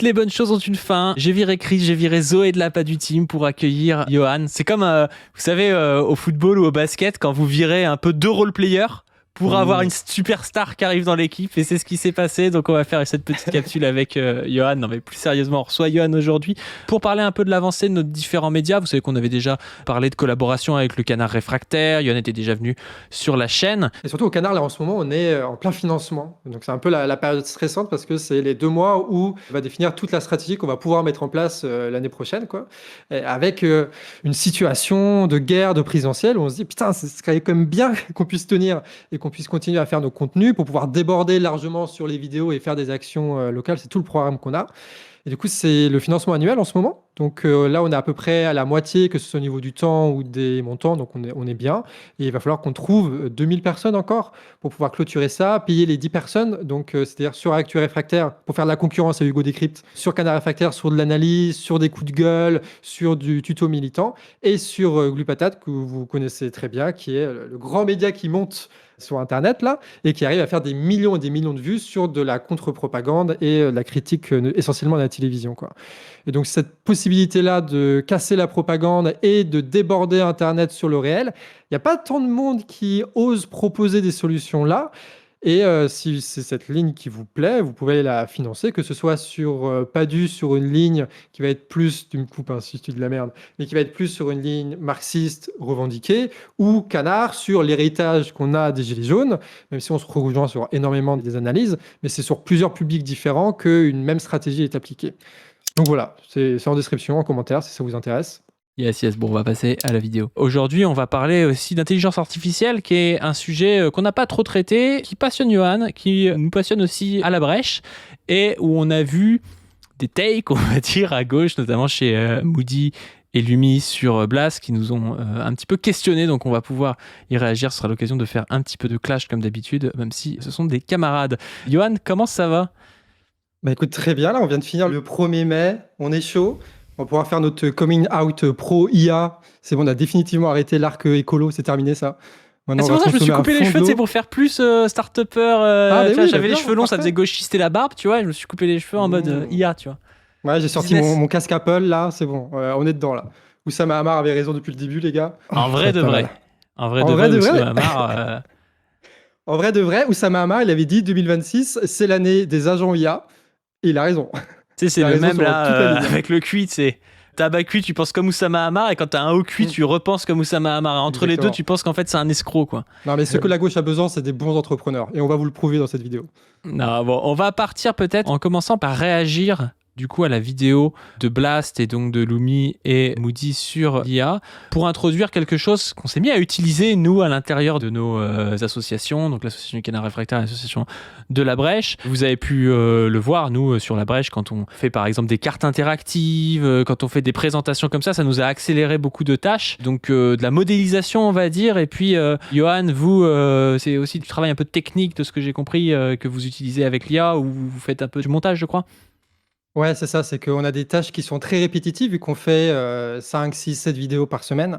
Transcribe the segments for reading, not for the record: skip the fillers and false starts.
les bonnes choses ont une fin. J'ai viré Chris, j'ai viré Zoé de la Padu Team pour accueillir Johan. C'est comme, vous savez, au football ou au basket, quand vous virez un peu deux role-players pour avoir une superstar qui arrive dans l'équipe, et c'est ce qui s'est passé. Donc on va faire cette petite capsule avec Johan. Non mais plus sérieusement, on reçoit Johan aujourd'hui pour parler un peu de l'avancée de nos différents médias. Vous savez qu'on avait déjà parlé de collaboration avec le Canard Réfractaire. Johan était déjà venu sur la chaîne. Et surtout au Canard, là en ce moment, on est en plein financement. Donc c'est un peu la période stressante parce que c'est les 2 mois où on va définir toute la stratégie qu'on va pouvoir mettre en place l'année prochaine, quoi. Et avec une situation de guerre, de présidentielle, où on se dit putain, c'est quand même bien qu'on puisse tenir et qu'on puisse continuer à faire nos contenus pour pouvoir déborder largement sur les vidéos et faire des actions locales. C'est tout le programme qu'on a. Et du coup, c'est le financement annuel en ce moment. Donc là, on est à peu près à la moitié, que ce soit au niveau du temps ou des montants. Donc on est bien. Et il va falloir qu'on trouve 2000 personnes encore pour pouvoir clôturer ça, payer les 10 personnes. Donc c'est-à-dire sur Actu Réfractaire, pour faire de la concurrence à Hugo Décrypte, sur Canard Réfractaire, sur de l'analyse, sur des coups de gueule, sur du tuto militant, et sur Glupatate, que vous connaissez très bien, qui est le grand média qui monte sur Internet, là, et qui arrive à faire des millions et des millions de vues sur de la contre-propagande et de la critique essentiellement de la télévision, quoi. Et donc, cette possibilité-là de casser la propagande et de déborder Internet sur le réel, il n'y a pas tant de monde qui ose proposer des solutions là. Et si c'est cette ligne qui vous plaît, vous pouvez la financer, que ce soit sur Padu, sur une ligne qui va être plus, tu me coupes hein, si je dis de la merde, mais qui va être plus sur une ligne marxiste revendiquée, ou Canard sur l'héritage qu'on a des Gilets jaunes, même si on se rejoint sur énormément des analyses, mais c'est sur plusieurs publics différents qu'une même stratégie est appliquée. Donc voilà, c'est en description, en commentaire, si ça vous intéresse. Yes, bon, on va passer à la vidéo. Aujourd'hui, on va parler aussi d'intelligence artificielle, qui est un sujet qu'on n'a pas trop traité, qui passionne Johan, qui nous passionne aussi à la brèche, et où on a vu des takes, on va dire, à gauche, notamment chez Moody et Lumi sur Blast, qui nous ont un petit peu questionné, donc on va pouvoir y réagir. Ce sera l'occasion de faire un petit peu de clash, comme d'habitude, même si ce sont des camarades. Johan, comment ça va ? Bah écoute, très bien, là, on vient de finir le 1er mai, on est chaud. On va pouvoir faire notre coming out pro IA. C'est bon, on a définitivement arrêté l'arc écolo, c'est terminé ça. C'est pour ça que je me suis coupé les cheveux, c'est pour faire plus start-upper. Tu vois, j'avais les cheveux longs, ça faisait gauchiste et la barbe, tu vois, et je me suis coupé les cheveux en mode IA, tu vois. Ouais, j'ai sorti mon casque Apple, là, c'est bon, on est dedans, là. Oussama Hamar avait raison depuis le début, les gars. En vrai de vrai. En vrai de vrai, Oussama Hamar... En vrai de vrai, Oussama Hamar, il avait dit 2026, c'est l'année des agents IA, et il a raison. Tu sais, c'est le même là, avec le cuit, c'est... T'as un bas cuit, tu penses comme Oussama Hamar, et quand t'as un haut cuit, tu repenses comme Oussama Hamar. Entre les deux, tu penses qu'en fait, c'est un escroc, quoi. Non, mais ce que la gauche a besoin, c'est des bons entrepreneurs. Et on va vous le prouver dans cette vidéo. Non, bon, on va partir peut-être en commençant par réagir du coup à la vidéo de Blast et donc de Lumi et Moody sur l'IA pour introduire quelque chose qu'on s'est mis à utiliser nous à l'intérieur de nos associations, donc l'association du Canard Réfractaire et l'association de la Brèche. Vous avez pu le voir nous sur la Brèche quand on fait par exemple des cartes interactives, quand on fait des présentations comme ça nous a accéléré beaucoup de tâches, donc de la modélisation on va dire. Et puis Johan, vous c'est aussi du travail un peu technique de ce que j'ai compris que vous utilisez avec l'IA, où vous faites un peu du montage je crois. Ouais, c'est ça, c'est qu'on a des tâches qui sont très répétitives vu qu'on fait 5, 6, 7 vidéos par semaine.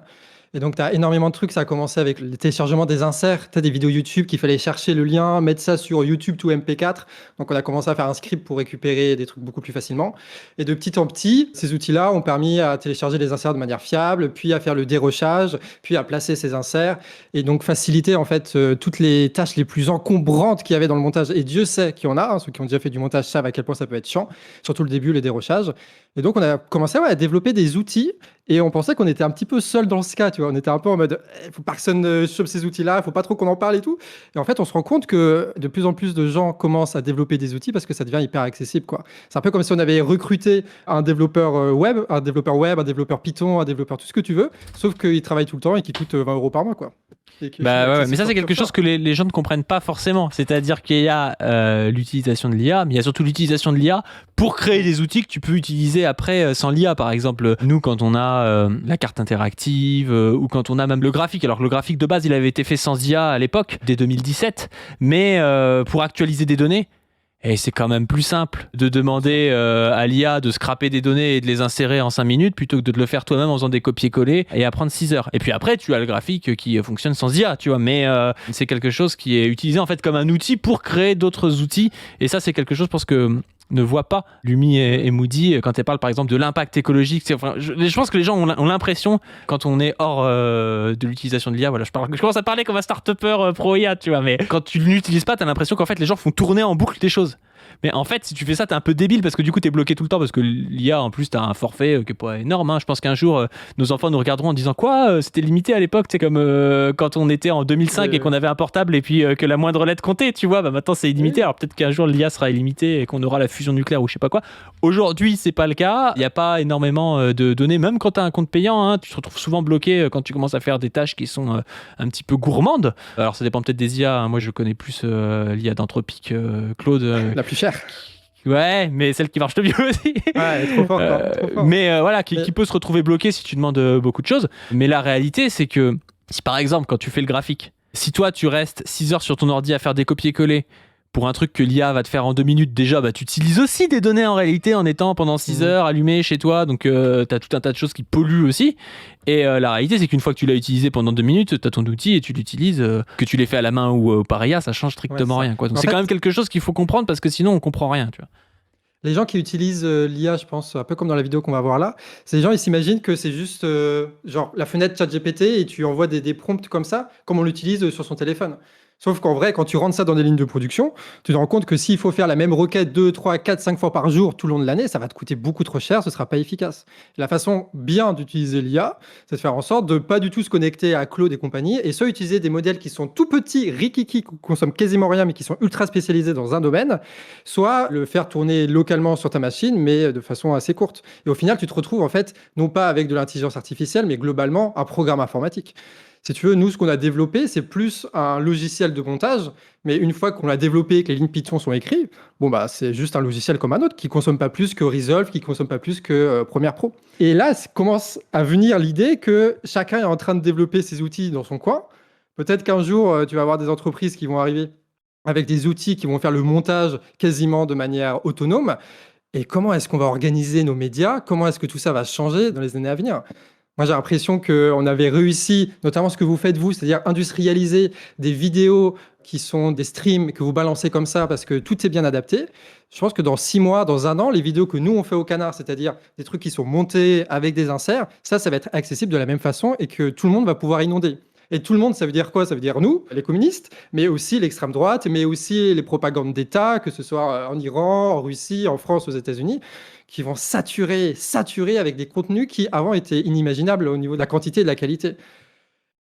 Et donc, tu as énormément de trucs. Ça a commencé avec le téléchargement des inserts. Tu as des vidéos YouTube qu'il fallait chercher le lien, mettre ça sur YouTube to MP4. Donc, on a commencé à faire un script pour récupérer des trucs beaucoup plus facilement. Et de petit en petit, ces outils-là ont permis à télécharger les inserts de manière fiable, puis à faire le dérochage, puis à placer ces inserts. Et donc, faciliter en fait toutes les tâches les plus encombrantes qu'il y avait dans le montage. Et Dieu sait qu'il y en a. Hein, ceux qui ont déjà fait du montage savent à quel point ça peut être chiant. Surtout le début, les dérochages. Et donc, on a commencé à développer des outils. Et on pensait qu'on était un petit peu seul dans ce cas, tu vois. On était un peu en mode, il faut pas que personne chope ces outils-là, il faut pas trop qu'on en parle et tout. Et en fait, on se rend compte que de plus en plus de gens commencent à développer des outils parce que ça devient hyper accessible, quoi. C'est un peu comme si on avait recruté un développeur web, un développeur Python, un développeur tout ce que tu veux, sauf qu'il travaille tout le temps et qu'il coûte 20 € par mois, quoi. Bah ouais, mais ça c'est quelque chose que les gens ne comprennent pas forcément. C'est-à-dire qu'il y a l'utilisation de l'IA, mais il y a surtout l'utilisation de l'IA pour créer des outils que tu peux utiliser après sans l'IA. Par exemple, nous quand on a la carte interactive ou quand on a même le graphique. Alors le graphique de base il avait été fait sans IA à l'époque, dès 2017, mais pour actualiser des données, et c'est quand même plus simple de demander à l'IA de scraper des données et de les insérer en 5 minutes plutôt que de le faire toi-même en faisant des copier-coller et à prendre 6 heures. Et puis après, tu as le graphique qui fonctionne sans IA, tu vois. Mais c'est quelque chose qui est utilisé en fait comme un outil pour créer d'autres outils. Et ça, c'est quelque chose parce que ne voient pas Lumi et Moody quand elles parlent par exemple de l'impact écologique. Je pense que les gens ont l'impression, quand on est hors de l'utilisation de l'IA, voilà, je commence à parler comme un start-upper pro-IA, tu vois, mais quand tu ne l'utilises pas, t'as l'impression qu'en fait les gens font tourner en boucle des choses. Mais en fait, si tu fais ça, t'es un peu débile parce que du coup, t'es bloqué tout le temps parce que l'IA, en plus, t'as un forfait qui est pas énorme. Hein. Je pense qu'un jour, nos enfants nous regarderont en disant quoi c'était limité à l'époque, c'est comme quand on était en 2005 et qu'on avait un portable et puis que la moindre lettre comptait, tu vois. Bah maintenant, c'est illimité. Alors peut-être qu'un jour, l'IA sera illimitée et qu'on aura la fusion nucléaire ou je sais pas quoi. Aujourd'hui, c'est pas le cas. Il y a pas énormément de données. Même quand t'as un compte payant, hein, tu te retrouves souvent bloqué quand tu commences à faire des tâches qui sont un petit peu gourmandes. Alors ça dépend peut-être des IA. Hein. Moi, je connais plus l'IA d'Anthropic, Claude. La plus chère. Ouais, mais celle qui marche le mieux aussi. Ouais, elle est trop forte. Trop fort. Mais voilà, qui peut se retrouver bloqué si tu demandes beaucoup de choses. Mais la réalité, c'est que si par exemple, quand tu fais le graphique, si toi tu restes 6 heures sur ton ordi à faire des copier-coller pour un truc que l'IA va te faire en 2 minutes, déjà, bah, tu utilises aussi des données en réalité en étant pendant 6 heures allumé chez toi. Donc, tu as tout un tas de choses qui polluent aussi. Et la réalité, c'est qu'une fois que tu l'as utilisé pendant 2 minutes, tu as ton outil et tu l'utilises. Que tu l'aies fait à la main ou par IA, ça change strictement rien. Quoi. Donc, c'est quand même quelque chose qu'il faut comprendre parce que sinon, on comprend rien. Tu vois. Les gens qui utilisent l'IA, je pense, un peu comme dans la vidéo qu'on va voir là, c'est les gens, ils s'imaginent que c'est juste genre la fenêtre ChatGPT et tu envoies des prompts comme ça, comme on l'utilise sur son téléphone. Sauf qu'en vrai, quand tu rentres ça dans des lignes de production, tu te rends compte que s'il faut faire la même requête 2, 3, 4, 5 fois par jour tout le long de l'année, ça va te coûter beaucoup trop cher, ce ne sera pas efficace. La façon bien d'utiliser l'IA, c'est de faire en sorte de pas du tout se connecter à Claude et compagnie, et soit utiliser des modèles qui sont tout petits, rikiki, qui consomment quasiment rien, mais qui sont ultra spécialisés dans un domaine, soit le faire tourner localement sur ta machine, mais de façon assez courte. Et au final, tu te retrouves en fait, non pas avec de l'intelligence artificielle, mais globalement un programme informatique. Si tu veux, nous, ce qu'on a développé, c'est plus un logiciel de montage, mais une fois qu'on l'a développé, que les lignes Python sont écrites, bon, bah, c'est juste un logiciel comme un autre qui ne consomme pas plus que Resolve, qui ne consomme pas plus que Premiere Pro. Et là, commence à venir l'idée que chacun est en train de développer ses outils dans son coin. Peut-être qu'un jour, tu vas avoir des entreprises qui vont arriver avec des outils qui vont faire le montage quasiment de manière autonome. Et comment est-ce qu'on va organiser nos médias? Comment est-ce que tout ça va changer dans les années à venir? Moi, j'ai l'impression qu'on avait réussi, notamment ce que vous faites vous, c'est-à-dire industrialiser des vidéos qui sont des streams que vous balancez comme ça parce que tout est bien adapté. Je pense que dans 6 mois, dans 1 an, les vidéos que nous, on fait au Canard, c'est-à-dire des trucs qui sont montés avec des inserts, ça va être accessible de la même façon et que tout le monde va pouvoir inonder. Et tout le monde, ça veut dire quoi? Ça veut dire nous, les communistes, mais aussi l'extrême droite, mais aussi les propagandes d'État, que ce soit en Iran, en Russie, en France, aux États-Unis, qui vont saturer avec des contenus qui avant étaient inimaginables au niveau de la quantité et de la qualité.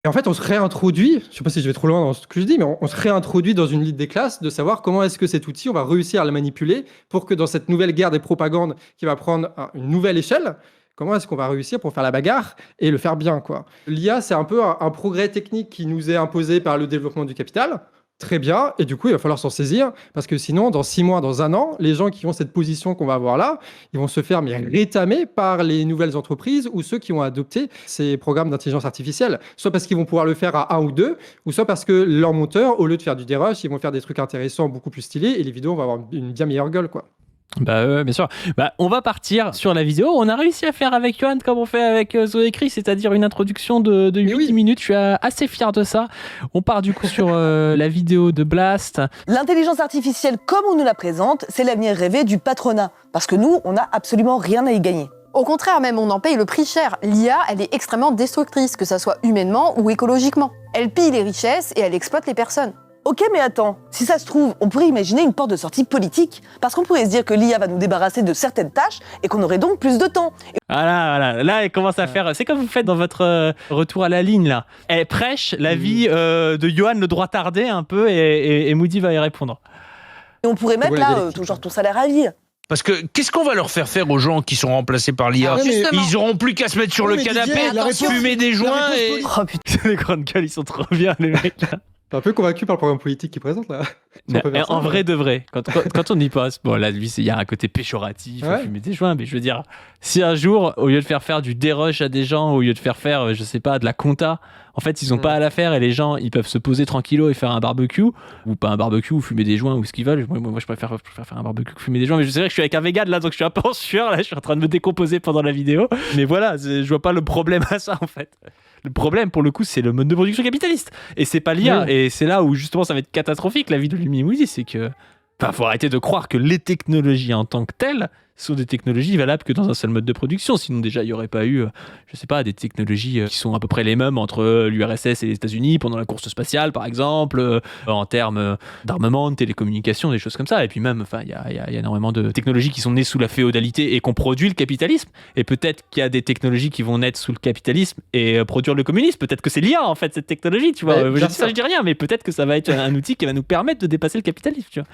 Et en fait, on se réintroduit, je ne sais pas si je vais trop loin dans ce que je dis, mais on se réintroduit dans une liste des classes de savoir comment est-ce que cet outil, on va réussir à le manipuler pour que dans cette nouvelle guerre des propagandes qui va prendre une nouvelle échelle, comment est-ce qu'on va réussir pour faire la bagarre et le faire bien, quoi. L'IA, c'est un peu un progrès technique qui nous est imposé par le développement du capital. Très bien, et du coup, il va falloir s'en saisir, parce que sinon, dans 6 mois, dans 1 an, les gens qui ont cette position qu'on va avoir là, ils vont se faire rétamer par les nouvelles entreprises ou ceux qui ont adopté ces programmes d'intelligence artificielle, soit parce qu'ils vont pouvoir le faire à 1 ou 2, ou soit parce que leurs monteurs, au lieu de faire du dérush, ils vont faire des trucs intéressants, beaucoup plus stylés, et les vidéos vont avoir une bien meilleure gueule, quoi. Bah bien sûr. Bah, on va partir sur la vidéo. On a réussi à faire avec Johan comme on fait avec Zoé Chris, c'est-à-dire une introduction de 8 minutes. Je suis assez fier de ça. On part du coup sur la vidéo de Blast. L'intelligence artificielle, comme on nous la présente, c'est l'avenir rêvé du patronat. Parce que nous, on n'a absolument rien à y gagner. Au contraire, même, on en paye le prix cher. L'IA, elle est extrêmement destructrice, que ça soit humainement ou écologiquement. Elle pille les richesses et elle exploite les personnes. Ok, mais attends, si ça se trouve, on pourrait imaginer une porte de sortie politique. Parce qu'on pourrait se dire que l'IA va nous débarrasser de certaines tâches et qu'on aurait donc plus de temps. Voilà. Là, elle commence à faire... C'est comme vous faites dans votre retour à la ligne, là. Elle prêche la vie de Johan le droit tardé un peu et Moody va y répondre. Et on pourrait mettre là, genre ton salaire à vie. Parce que qu'est-ce qu'on va leur faire aux gens qui sont remplacés par l'IA? Ils auront plus qu'à se mettre sur le canapé, fumer des joints et... Oh putain, les grandes gueules, ils sont trop bien, les mecs, là. T'es un peu convaincu par le programme politique qu'il présente, là. En vrai de vrai, quand on y passe, bon là, lui, il y a un côté péjoratif, faut fumer des joints, mais je veux dire, si un jour, au lieu de faire du dérush à des gens, au lieu de faire, je sais pas, de la compta, en fait, ils ont pas à la faire et les gens, ils peuvent se poser tranquillo et faire un barbecue, ou pas un barbecue, ou fumer des joints, ou ce qu'ils veulent. Moi, je préfère faire un barbecue que fumer des joints, mais c'est vrai que je suis avec un vegan là, donc je suis un peu en sueur, là, je suis en train de me décomposer pendant la vidéo. Mais voilà, je vois pas le problème à ça, en fait. Le problème, pour le coup, c'est le mode de production capitaliste. Et c'est pas l'IA. Et c'est là où, justement, ça va être catastrophique, la vie de Lumi Moody, c'est que Enfin, faut arrêter de croire que les technologies en tant que telles sont des technologies valables que dans un seul mode de production. Sinon, déjà, il n'y aurait pas eu, je sais pas, des technologies qui sont à peu près les mêmes entre l'URSS et les États-Unis pendant la course spatiale, par exemple, en termes d'armement, de télécommunications, des choses comme ça. Et puis même, enfin, il y a énormément de technologies qui sont nées sous la féodalité et qu'on produit le capitalisme. Et peut-être qu'il y a des technologies qui vont naître sous le capitalisme et produire le communisme. Peut-être que c'est l'IA, en fait, cette technologie, tu vois. Je dis rien, mais peut-être que ça va être un outil qui va nous permettre de dépasser le capitalisme, tu vois.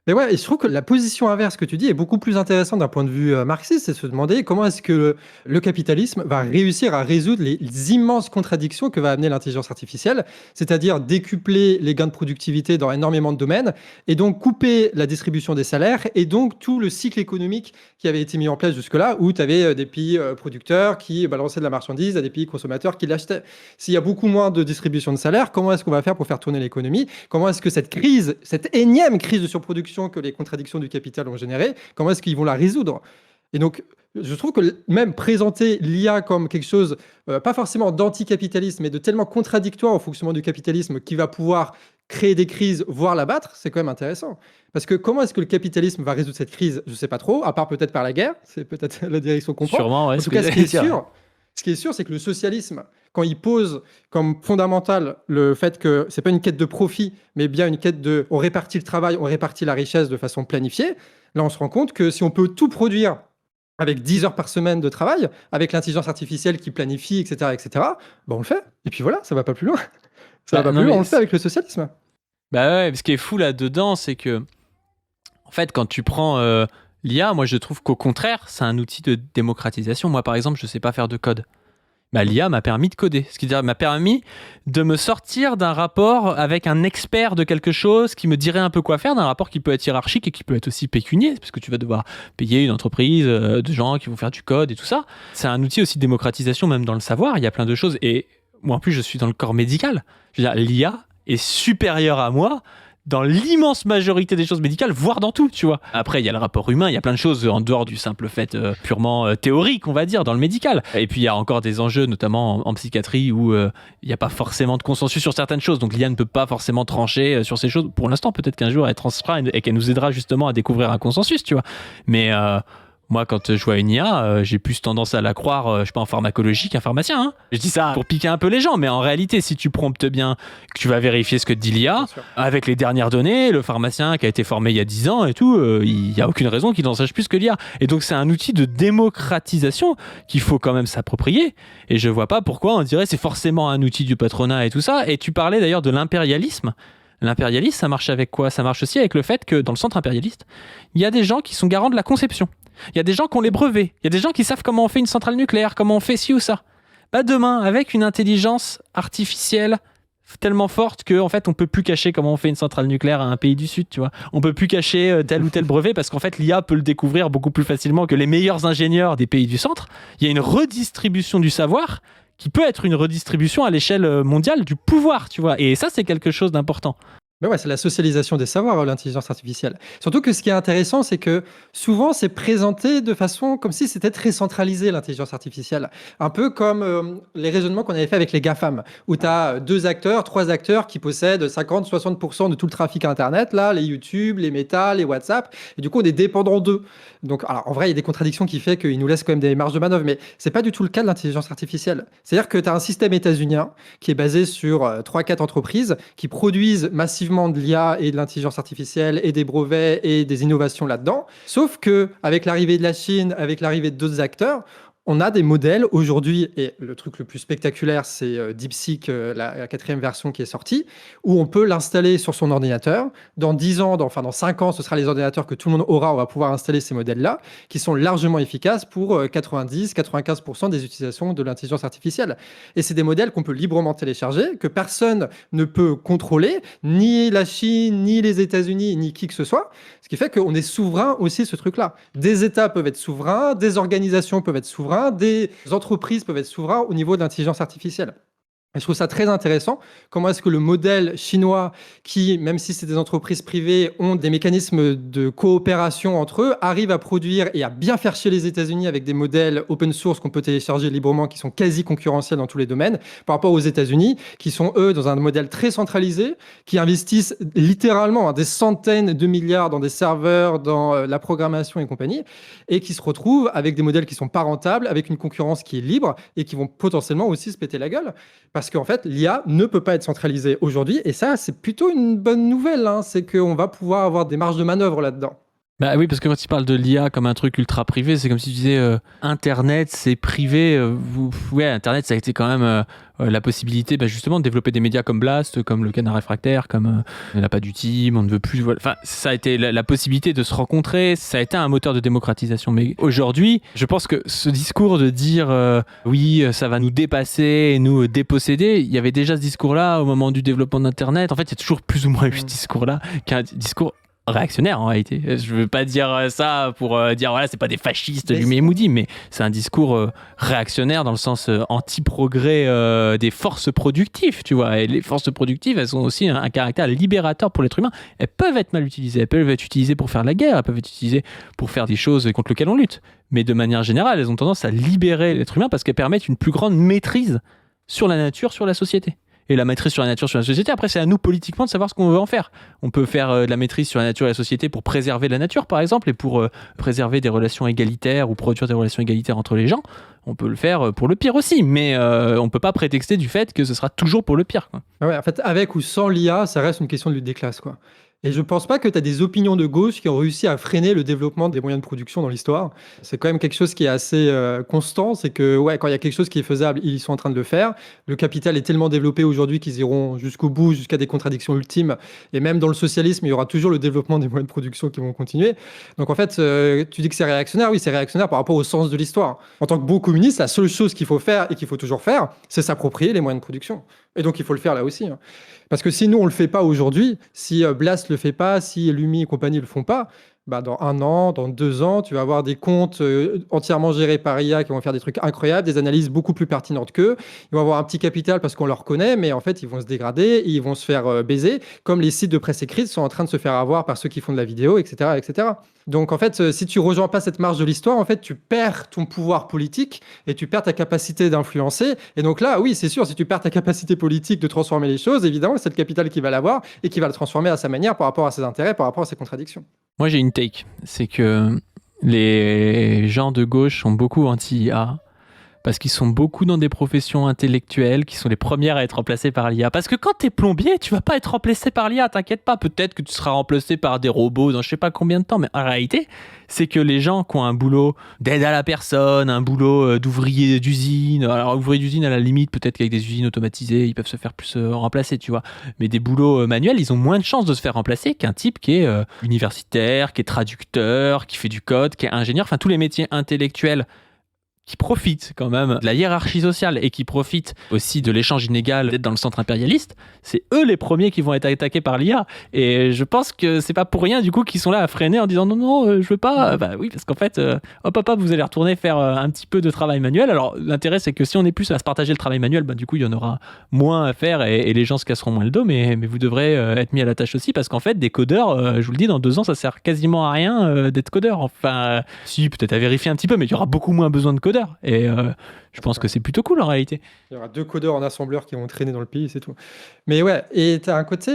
Mais ouais, et je trouve que la position inverse que tu dis est beaucoup plus intéressante d'un point de vue marxiste, c'est se demander comment est-ce que le capitalisme va réussir à résoudre les immenses contradictions que va amener l'intelligence artificielle, c'est-à-dire décupler les gains de productivité dans énormément de domaines, et donc couper la distribution des salaires, et donc tout le cycle économique qui avait été mis en place jusque-là, où tu avais des pays producteurs qui balançaient de la marchandise à des pays consommateurs qui l'achetaient. S'il y a beaucoup moins de distribution de salaires, comment est-ce qu'on va faire pour faire tourner l'économie? Comment est-ce que cette crise, cette énième crise de surproduction que les contradictions du capital ont généré, comment est-ce qu'ils vont la résoudre? Et donc, je trouve que même présenter l'IA comme quelque chose, pas forcément d'anticapitaliste, mais de tellement contradictoire au fonctionnement du capitalisme qui va pouvoir créer des crises, voire l'abattre, c'est quand même intéressant. Parce que comment est-ce que le capitalisme va résoudre cette crise? Je ne sais pas trop, à part peut-être par la guerre, c'est peut-être la direction qu'on prend. Sûrement, ouais. En tout cas, ce qui est sûr, c'est que le socialisme, quand il pose comme fondamental le fait que c'est pas une quête de profit, mais bien une quête de on répartit le travail, on répartit la richesse de façon planifiée, là on se rend compte que si on peut tout produire avec 10 heures par semaine de travail, avec l'intelligence artificielle qui planifie, etc., ben on le fait. Et puis voilà, ça va pas plus loin. Ça va pas plus loin, on le fait avec le socialisme. Bah ouais, ce qui est fou là-dedans, c'est que, en fait, quand tu prends l'IA, moi je trouve qu'au contraire, c'est un outil de démocratisation. Moi, par exemple, je sais pas faire de code. Bah, l'IA m'a permis de coder, ce qui m'a permis de me sortir d'un rapport avec un expert de quelque chose qui me dirait un peu quoi faire, d'un rapport qui peut être hiérarchique et qui peut être aussi pécunier, parce que tu vas devoir payer une entreprise de gens qui vont faire du code et tout ça. C'est un outil aussi de démocratisation, même dans le savoir, il y a plein de choses. Et moi, en plus, je suis dans le corps médical. Je veux dire, l'IA est supérieure à moi dans l'immense majorité des choses médicales, voire dans tout, tu vois. Après, il y a le rapport humain, il y a plein de choses en dehors du simple fait purement théorique, on va dire, dans le médical. Et puis, il y a encore des enjeux, notamment en psychiatrie, où il n'y a pas forcément de consensus sur certaines choses. Donc, l'IA ne peut pas forcément trancher sur ces choses. Pour l'instant, peut-être qu'un jour, elle tranchera et qu'elle nous aidera justement à découvrir un consensus, tu vois. Mais moi, quand je vois une IA, j'ai plus tendance à la croire, je sais pas, en pharmacologie qu'un pharmacien. Hein. Je dis ça pour piquer un peu les gens, mais en réalité, si tu promptes bien, que tu vas vérifier ce que dit l'IA, avec les dernières données, le pharmacien qui a été formé il y a 10 ans et tout, il n'y a aucune raison qu'il en sache plus que l'IA. Et donc, c'est un outil de démocratisation qu'il faut quand même s'approprier. Et je vois pas pourquoi on dirait c'est forcément un outil du patronat et tout ça. Et tu parlais d'ailleurs de l'impérialisme. L'impérialisme, ça marche avec quoi? Ça marche aussi avec le fait que dans le centre impérialiste, il y a des gens qui sont garants de la conception. Il y a des gens qui ont les brevets. Il y a des gens qui savent comment on fait une centrale nucléaire, comment on fait ci ou ça. Bah demain, avec une intelligence artificielle tellement forte qu'en fait, on peut plus cacher comment on fait une centrale nucléaire à un pays du Sud, tu vois. On peut plus cacher tel ou tel brevet parce qu'en fait, l'IA peut le découvrir beaucoup plus facilement que les meilleurs ingénieurs des pays du centre. Il y a une redistribution du savoir qui peut être une redistribution à l'échelle mondiale du pouvoir, tu vois. Et ça, c'est quelque chose d'important. Mais ouais, c'est la socialisation des savoirs, l'intelligence artificielle. Surtout que ce qui est intéressant, c'est que souvent, c'est présenté de façon comme si c'était très centralisé, l'intelligence artificielle. Un peu comme les raisonnements qu'on avait fait avec les GAFAM, où tu as 2 acteurs, 3 acteurs qui possèdent 50-60% de tout le trafic Internet, là, les YouTube, les Meta, les WhatsApp, et du coup, on est dépendant d'eux. Donc, alors, en vrai, il y a des contradictions qui font qu'ils nous laissent quand même des marges de manœuvre, mais c'est pas du tout le cas de l'intelligence artificielle. C'est-à-dire que tu as un système états-unien qui est basé sur 3-4 entreprises qui produisent massivement de l'IA et de l'intelligence artificielle et des brevets et des innovations là-dedans. Sauf que avec l'arrivée de la Chine, avec l'arrivée d'autres acteurs, on a des modèles aujourd'hui, et le truc le plus spectaculaire, c'est DeepSeek, la 4e version qui est sortie, où on peut l'installer sur son ordinateur. Dans 10 ans, dans 5 ans, ce sera les ordinateurs que tout le monde aura, on va pouvoir installer ces modèles-là, qui sont largement efficaces pour 90-95% des utilisations de l'intelligence artificielle. Et c'est des modèles qu'on peut librement télécharger, que personne ne peut contrôler, ni la Chine, ni les États-Unis, ni qui que ce soit. Ce qui fait qu'on est souverain aussi, ce truc-là. Des États peuvent être souverains, des organisations peuvent être souverains, des entreprises peuvent être souverains au niveau de l'intelligence artificielle. Et je trouve ça très intéressant. Comment est-ce que le modèle chinois, qui, même si c'est des entreprises privées, ont des mécanismes de coopération entre eux, arrive à produire et à bien faire chier les États-Unis avec des modèles open source qu'on peut télécharger librement, qui sont quasi concurrentiels dans tous les domaines, par rapport aux États-Unis, qui sont, eux, dans un modèle très centralisé, qui investissent littéralement des centaines de milliards dans des serveurs, dans la programmation et compagnie, et qui se retrouvent avec des modèles qui sont pas rentables, avec une concurrence qui est libre, et qui vont potentiellement aussi se péter la gueule. Parce qu'en fait, l'IA ne peut pas être centralisée aujourd'hui. Et ça, c'est plutôt une bonne nouvelle. C'est qu'on va pouvoir avoir des marges de manœuvre là-dedans. Bah oui, parce que quand tu parles de l'IA comme un truc ultra privé, c'est comme si tu disais Internet, c'est privé. Ouais, Internet, ça a été quand même la possibilité justement de développer des médias comme Blast, comme le Canard réfractaire, comme on n'a pas du team, on ne veut plus. Voilà. Enfin, ça a été la possibilité de se rencontrer, ça a été un moteur de démocratisation. Mais aujourd'hui, je pense que ce discours de dire oui, ça va nous dépasser et nous déposséder, il y avait déjà ce discours-là au moment du développement d'Internet. En fait, il y a toujours plus ou moins eu ce discours-là, qui est un discours réactionnaire en réalité. Je veux pas dire ça pour dire voilà, c'est pas des fascistes Lumière et Moody, mais c'est un discours réactionnaire dans le sens anti-progrès des forces productives, tu vois. Et les forces productives, elles ont aussi un caractère libérateur pour l'être humain. Elles peuvent être mal utilisées, elles peuvent être utilisées pour faire la guerre, elles peuvent être utilisées pour faire des choses contre lesquelles on lutte. Mais de manière générale, elles ont tendance à libérer l'être humain parce qu'elles permettent une plus grande maîtrise sur la nature, sur la société. Et la maîtrise sur la nature, sur la société, après, c'est à nous politiquement de savoir ce qu'on veut en faire. On peut faire de la maîtrise sur la nature et la société pour préserver la nature, par exemple, et pour préserver des relations égalitaires ou produire des relations égalitaires entre les gens. On peut le faire pour le pire aussi, mais on ne peut pas prétexter du fait que ce sera toujours pour le pire, quoi. Ouais, en fait, avec ou sans l'IA, ça reste une question de lutte des classes, quoi. Et je pense pas que tu as des opinions de gauche qui ont réussi à freiner le développement des moyens de production dans l'histoire. C'est quand même quelque chose qui est assez constant. C'est que ouais, quand il y a quelque chose qui est faisable, ils sont en train de le faire. Le capital est tellement développé aujourd'hui qu'ils iront jusqu'au bout, jusqu'à des contradictions ultimes. Et même dans le socialisme, il y aura toujours le développement des moyens de production qui vont continuer. Donc en fait, tu dis que c'est réactionnaire. Oui, c'est réactionnaire par rapport au sens de l'histoire. En tant que bon communiste, la seule chose qu'il faut faire et qu'il faut toujours faire, c'est s'approprier les moyens de production. Et donc il faut le faire là aussi. Parce que si nous, on ne le fait pas aujourd'hui, si Blast ne le fait pas, si Lumi et compagnie ne le font pas, dans 1 an, dans 2 ans, tu vas avoir des comptes entièrement gérés par IA qui vont faire des trucs incroyables, des analyses beaucoup plus pertinentes qu'eux. Ils vont avoir un petit capital parce qu'on leur connaît, mais en fait, ils vont se dégrader, et ils vont se faire baiser, comme les sites de presse écrite sont en train de se faire avoir par ceux qui font de la vidéo, etc. etc. Donc, en fait, si tu ne rejoins pas cette marge de l'histoire, en fait, tu perds ton pouvoir politique et tu perds ta capacité d'influencer. Et donc là, oui, c'est sûr, si tu perds ta capacité politique de transformer les choses, évidemment, c'est le capital qui va l'avoir et qui va le transformer à sa manière par rapport à ses intérêts, par rapport à ses contradictions. Moi, j'ai une take. C'est que les gens de gauche sont beaucoup anti-IA parce qu'ils sont beaucoup dans des professions intellectuelles qui sont les premières à être remplacées par l'IA. Parce que quand t'es plombier, tu vas pas être remplacé par l'IA, t'inquiète pas. Peut-être que tu seras remplacé par des robots dans je sais pas combien de temps, mais en réalité, c'est que les gens qui ont un boulot d'aide à la personne, un boulot d'ouvrier d'usine, alors ouvrier d'usine à la limite, peut-être qu'avec des usines automatisées, ils peuvent se faire plus remplacer, tu vois. Mais des boulots manuels, ils ont moins de chances de se faire remplacer qu'un type qui est universitaire, qui est traducteur, qui fait du code, qui est ingénieur, enfin tous les métiers intellectuels qui profitent quand même de la hiérarchie sociale et qui profitent aussi de l'échange inégal d'être dans le centre impérialiste, c'est eux les premiers qui vont être attaqués par l'IA. Et je pense que c'est pas pour rien du coup qu'ils sont là à freiner en disant non, je veux pas. Bah oui, parce qu'en fait, hop, vous allez retourner faire un petit peu de travail manuel. Alors l'intérêt c'est que si on est plus à se partager le travail manuel, du coup il y en aura moins à faire et les gens se casseront moins le dos, mais vous devrez être mis à la tâche aussi parce qu'en fait des codeurs, je vous le dis, dans 2 ans ça sert quasiment à rien d'être codeur. Enfin, si peut-être à vérifier un petit peu, mais il y aura beaucoup moins besoin de codeurs. Et je pense que c'est plutôt cool en réalité. Il y aura 2 codeurs en assembleur qui vont traîner dans le pays, c'est tout. Mais ouais, et t'as un côté...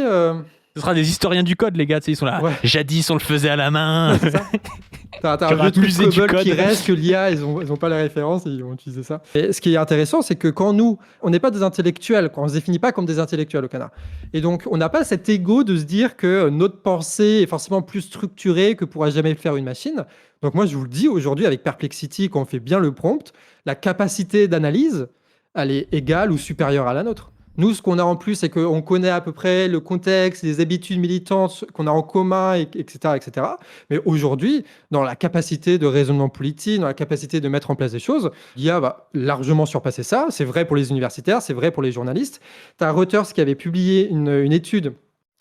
Ce sera des historiens du code, les gars, ils sont là. Ouais. Jadis, on le faisait à la main. C'est ça. T'as un musée du code qui reste que l'IA, ils ont pas la référence et ils vont utiliser ça. Et ce qui est intéressant, c'est que quand nous, on n'est pas des intellectuels, quand on se définit pas comme des intellectuels au Canada. Et donc, on n'a pas cet ego de se dire que notre pensée est forcément plus structurée que pourra jamais le faire une machine. Donc moi, je vous le dis, aujourd'hui, avec Perplexity, quand on fait bien le prompt, la capacité d'analyse, elle est égale ou supérieure à la nôtre. Nous, ce qu'on a en plus, c'est qu'on connaît à peu près le contexte, les habitudes militantes qu'on a en commun, etc., etc. Mais aujourd'hui, dans la capacité de raisonnement politique, dans la capacité de mettre en place des choses, l'IA va largement surpasser ça. C'est vrai pour les universitaires, c'est vrai pour les journalistes. Tu as Reuters qui avait publié une étude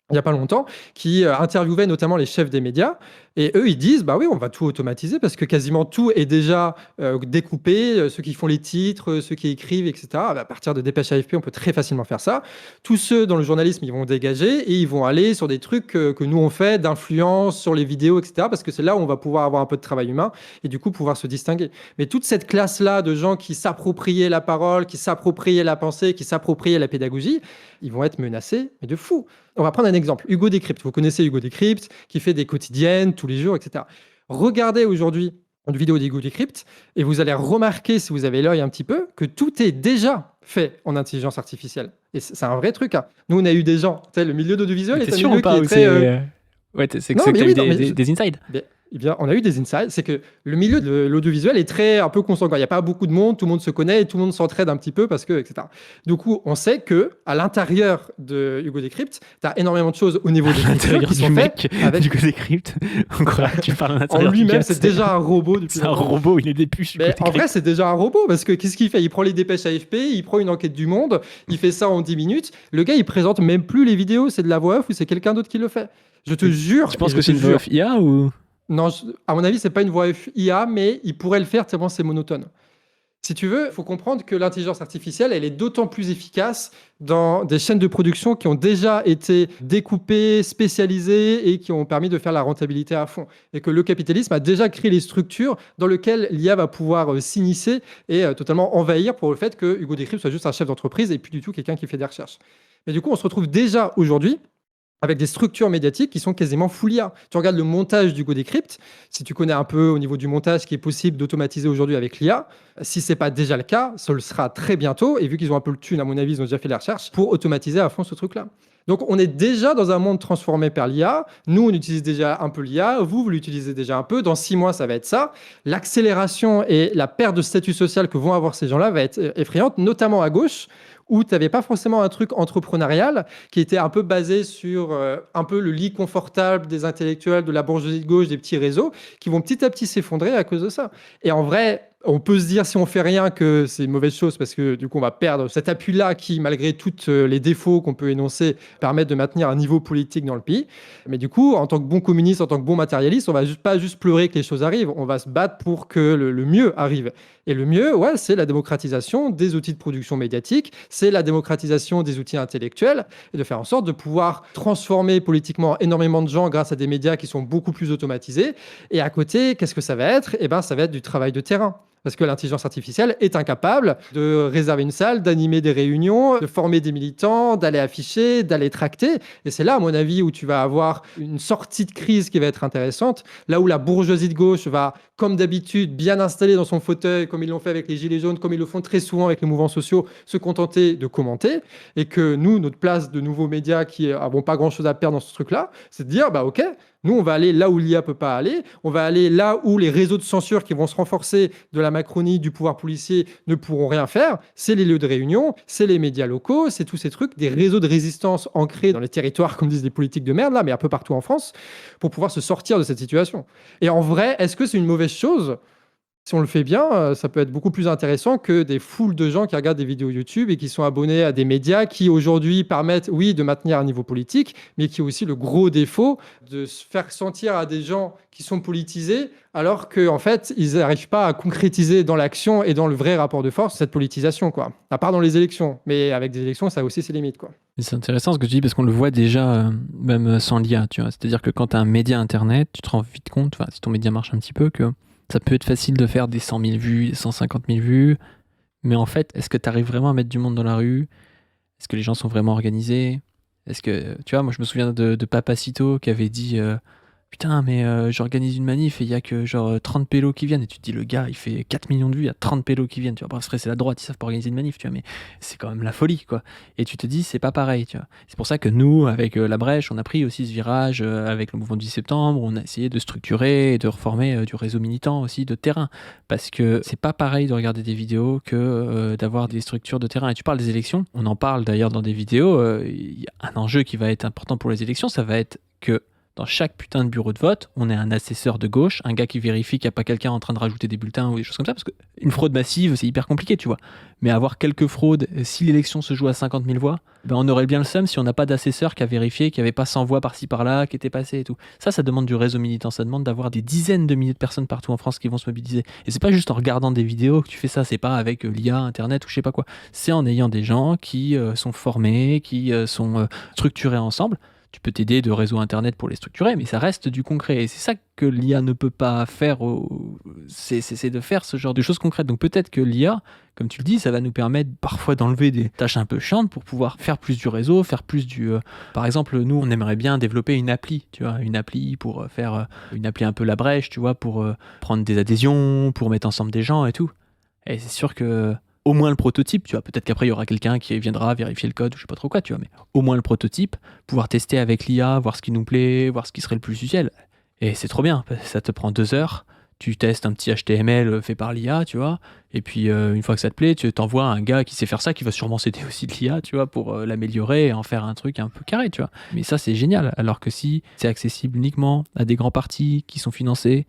il n'y a pas longtemps, qui interviewait notamment les chefs des médias, Et eux, ils disent, bah oui, on va tout automatiser parce que quasiment tout est déjà découpé. Ceux qui font les titres, ceux qui écrivent, etc. À partir de Dépêche AFP, on peut très facilement faire ça. Tous ceux dans le journalisme, ils vont dégager et ils vont aller sur des trucs que nous on fait, d'influence sur les vidéos, etc. Parce que c'est là où on va pouvoir avoir un peu de travail humain et du coup pouvoir se distinguer. Mais toute cette classe-là de gens qui s'appropriaient la parole, qui s'appropriaient la pensée, qui s'appropriaient la pédagogie, ils vont être menacés, mais de fou. On va prendre un exemple. Hugo Décrypte. Vous connaissez Hugo Décrypte, qui fait des quotidiennes tous les jours, etc. Regardez aujourd'hui une vidéo d'Hugo Décrypte et vous allez remarquer, si vous avez l'œil un petit peu, que tout est déjà fait en intelligence artificielle. Et c'est un vrai truc. Hein. Nous, on a eu des gens. Tu sais, le milieu d'audiovisuel est un milieu qui est très... Ouais, c'est que tu as eu des insides. Eh bien, on a eu des insights. C'est que le milieu de l'audiovisuel est un peu consanguin. Il n'y a pas beaucoup de monde, tout le monde se connaît et tout le monde s'entraide un petit peu parce que, etc. Du coup, on sait que à l'intérieur de Hugo Décrypte, tu as énormément de choses au niveau des l'intérieur qui sont faites avec Hugo Décrypte. Tu parles à l'intérieur. En lui-même, c'est déjà un robot. C'est un robot, il est des puces. Mais en vrai, c'est déjà un robot parce que qu'est-ce qu'il fait? Il prend les dépêches AFP, il prend une enquête du Monde, il fait ça en 10 minutes. Le gars, il présente même plus les vidéos, c'est de la voix off ou c'est quelqu'un d'autre qui le fait. Je te jure. Tu penses que c'est une voix off IA ou? Non, à mon avis, c'est pas une voix IA, mais il pourrait le faire tellement c'est monotone. Si tu veux, il faut comprendre que l'intelligence artificielle, elle est d'autant plus efficace dans des chaînes de production qui ont déjà été découpées, spécialisées et qui ont permis de faire la rentabilité à fond. Et que le capitalisme a déjà créé les structures dans lesquelles l'IA va pouvoir s'immiscer et totalement envahir pour le fait que Hugo Décrypte soit juste un chef d'entreprise et plus du tout quelqu'un qui fait des recherches. Mais du coup, on se retrouve déjà aujourd'hui avec des structures médiatiques qui sont quasiment full IA. Tu regardes le montage d'Hugo Décrypte, si tu connais un peu au niveau du montage qui est possible d'automatiser aujourd'hui avec l'IA, si ce n'est pas déjà le cas, ça le sera très bientôt, et vu qu'ils ont un peu le thune, à mon avis, ils ont déjà fait la recherche, pour automatiser à fond ce truc-là. Donc on est déjà dans un monde transformé par l'IA, nous on utilise déjà un peu l'IA, vous l'utilisez déjà un peu, dans 6 mois ça va être ça. L'accélération et la perte de statut social que vont avoir ces gens-là va être effrayante, notamment à gauche, où tu n'avais pas forcément un truc entrepreneurial qui était un peu basé sur un peu le lit confortable des intellectuels, de la bourgeoisie de gauche, des petits réseaux, qui vont petit à petit s'effondrer à cause de ça. Et en vrai, on peut se dire si on fait rien que c'est une mauvaise chose parce que du coup on va perdre cet appui-là qui, malgré tous les défauts qu'on peut énoncer, permettent de maintenir un niveau politique dans le pays. Mais du coup, en tant que bon communiste, en tant que bon matérialiste, on va pas juste pleurer que les choses arrivent, on va se battre pour que le mieux arrive. Et le mieux, ouais, c'est la démocratisation des outils de production médiatique, c'est la démocratisation des outils intellectuels et de faire en sorte de pouvoir transformer politiquement énormément de gens grâce à des médias qui sont beaucoup plus automatisés. Et à côté, qu'est-ce que ça va être? Eh ben, ça va être du travail de terrain. Parce que l'intelligence artificielle est incapable de réserver une salle, d'animer des réunions, de former des militants, d'aller afficher, d'aller tracter. Et c'est là, à mon avis, où tu vas avoir une sortie de crise qui va être intéressante. Là où la bourgeoisie de gauche va, comme d'habitude, bien installée dans son fauteuil, comme ils l'ont fait avec les Gilets jaunes, comme ils le font très souvent avec les mouvements sociaux, se contenter de commenter. Et que nous, notre place de nouveaux médias qui n'avons pas grand-chose à perdre dans ce truc-là, c'est de dire, bah ok, nous, on va aller là où l'IA peut pas aller. On va aller là où les réseaux de censure qui vont se renforcer de la Macronie, du pouvoir policier, ne pourront rien faire. C'est les lieux de réunion, c'est les médias locaux, c'est tous ces trucs, des réseaux de résistance ancrés dans les territoires, comme disent les politiques de merde, là, mais un peu partout en France, pour pouvoir se sortir de cette situation. Et en vrai, est-ce que c'est une mauvaise chose ? Si on le fait bien, ça peut être beaucoup plus intéressant que des foules de gens qui regardent des vidéos YouTube et qui sont abonnés à des médias qui aujourd'hui permettent, oui, de maintenir un niveau politique, mais qui ont aussi le gros défaut de se faire sentir à des gens qui sont politisés, alors qu'en fait, ils n'arrivent pas à concrétiser dans l'action et dans le vrai rapport de force cette politisation, quoi. À part dans les élections. Mais avec des élections, ça a aussi ses limites, quoi. C'est intéressant ce que tu dis parce qu'on le voit déjà même sans l'IA, tu vois. C'est-à-dire que quand tu as un média internet, tu te rends vite compte, si ton média marche un petit peu, que ça peut être facile de faire des 100 000 vues, des 150 000 vues, mais en fait, est-ce que tu arrives vraiment à mettre du monde dans la rue? Est-ce que les gens sont vraiment organisés? Est-ce que, tu vois, moi je me souviens de Papacito qui avait dit putain, mais j'organise une manif et il y a que genre 30 pélos qui viennent. Et tu te dis, le gars, il fait 4 millions de vues, il y a 30 pélos qui viennent. Tu vois, bref, c'est la droite, ils savent pas organiser une manif, tu vois, mais c'est quand même la folie, quoi. Et tu te dis, c'est pas pareil, tu vois. C'est pour ça que nous, avec La Brèche, on a pris aussi ce virage avec le mouvement du 10 septembre. On a essayé de structurer et de reformer du réseau militant aussi de terrain. Parce que c'est pas pareil de regarder des vidéos que d'avoir des structures de terrain. Et tu parles des élections, on en parle d'ailleurs dans des vidéos. Il y a un enjeu qui va être important pour les élections, ça va être que dans chaque putain de bureau de vote, on ait un assesseur de gauche, un gars qui vérifie qu'il n'y a pas quelqu'un en train de rajouter des bulletins ou des choses comme ça, parce qu'une fraude massive, c'est hyper compliqué, tu vois. Mais avoir quelques fraudes, si l'élection se joue à 50 000 voix, ben on aurait bien le seum si on n'a pas d'assesseur qui a vérifié qu'il n'y avait pas 100 voix par-ci par-là, qui étaient passées et tout. Ça demande du réseau militant, ça demande d'avoir des dizaines de milliers de personnes partout en France qui vont se mobiliser. Et c'est pas juste en regardant des vidéos que tu fais ça, c'est pas avec l'IA, Internet ou je sais pas quoi. C'est en ayant des gens qui sont formés, qui sont structurés ensemble. Tu peux t'aider de réseaux internet pour les structurer, mais ça reste du concret. Et c'est ça que l'IA ne peut pas faire, c'est de faire ce genre de choses concrètes. Donc peut-être que l'IA, comme tu le dis, ça va nous permettre parfois d'enlever des tâches un peu chiantes pour pouvoir faire plus du réseau, faire plus du... Par exemple, nous, on aimerait bien développer une appli, tu vois, une appli pour faire une appli un peu la brèche, tu vois, pour prendre des adhésions, pour mettre ensemble des gens et tout. Et c'est sûr que... Au moins le prototype, tu vois, peut-être qu'après il y aura quelqu'un qui viendra vérifier le code ou je sais pas trop quoi, tu vois, mais au moins le prototype, pouvoir tester avec l'IA, voir ce qui nous plaît, voir ce qui serait le plus utile. Et c'est trop bien, ça te prend 2 heures, tu testes un petit HTML fait par l'IA, tu vois, et puis une fois que ça te plaît, tu t'envoies un gars qui sait faire ça, qui va sûrement s'aider aussi de l'IA, tu vois, pour l'améliorer et en faire un truc un peu carré, tu vois. Mais ça c'est génial, alors que si c'est accessible uniquement à des grands partis qui sont financés,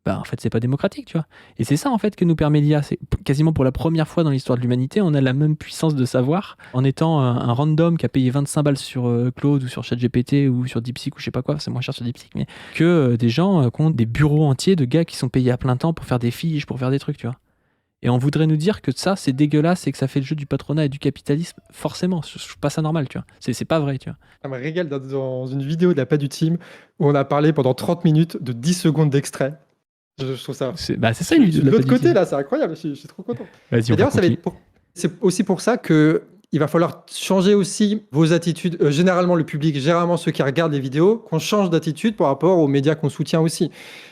en fait, c'est pas démocratique, tu vois. Et c'est ça, en fait, que nous permet l'IA. C'est quasiment pour la première fois dans l'histoire de l'humanité, on a la même puissance de savoir en étant un random qui a payé 25 balles sur Claude ou sur ChatGPT ou sur DeepSeek ou je sais pas quoi, c'est moins cher sur DeepSeek, mais que des gens qui ont des bureaux entiers de gars qui sont payés à plein temps pour faire des fiches, pour faire des trucs, tu vois. Et on voudrait nous dire que ça, c'est dégueulasse et que ça fait le jeu du patronat et du capitalisme. Forcément, je trouve pas ça normal, tu vois. C'est pas vrai, tu vois. Ça me régale dans une vidéo de la Pas du Team où on a parlé pendant 30 minutes de 10 secondes d'extrait. Je trouve ça. C'est ça une vidéo de l'autre côté, là, c'est incroyable. Je suis trop content. Vas-y, d'ailleurs, c'est aussi pour ça que il va falloir changer aussi vos attitudes. Généralement, le public, généralement ceux qui regardent les vidéos, qu'on change d'attitude par rapport aux médias qu'on soutient aussi.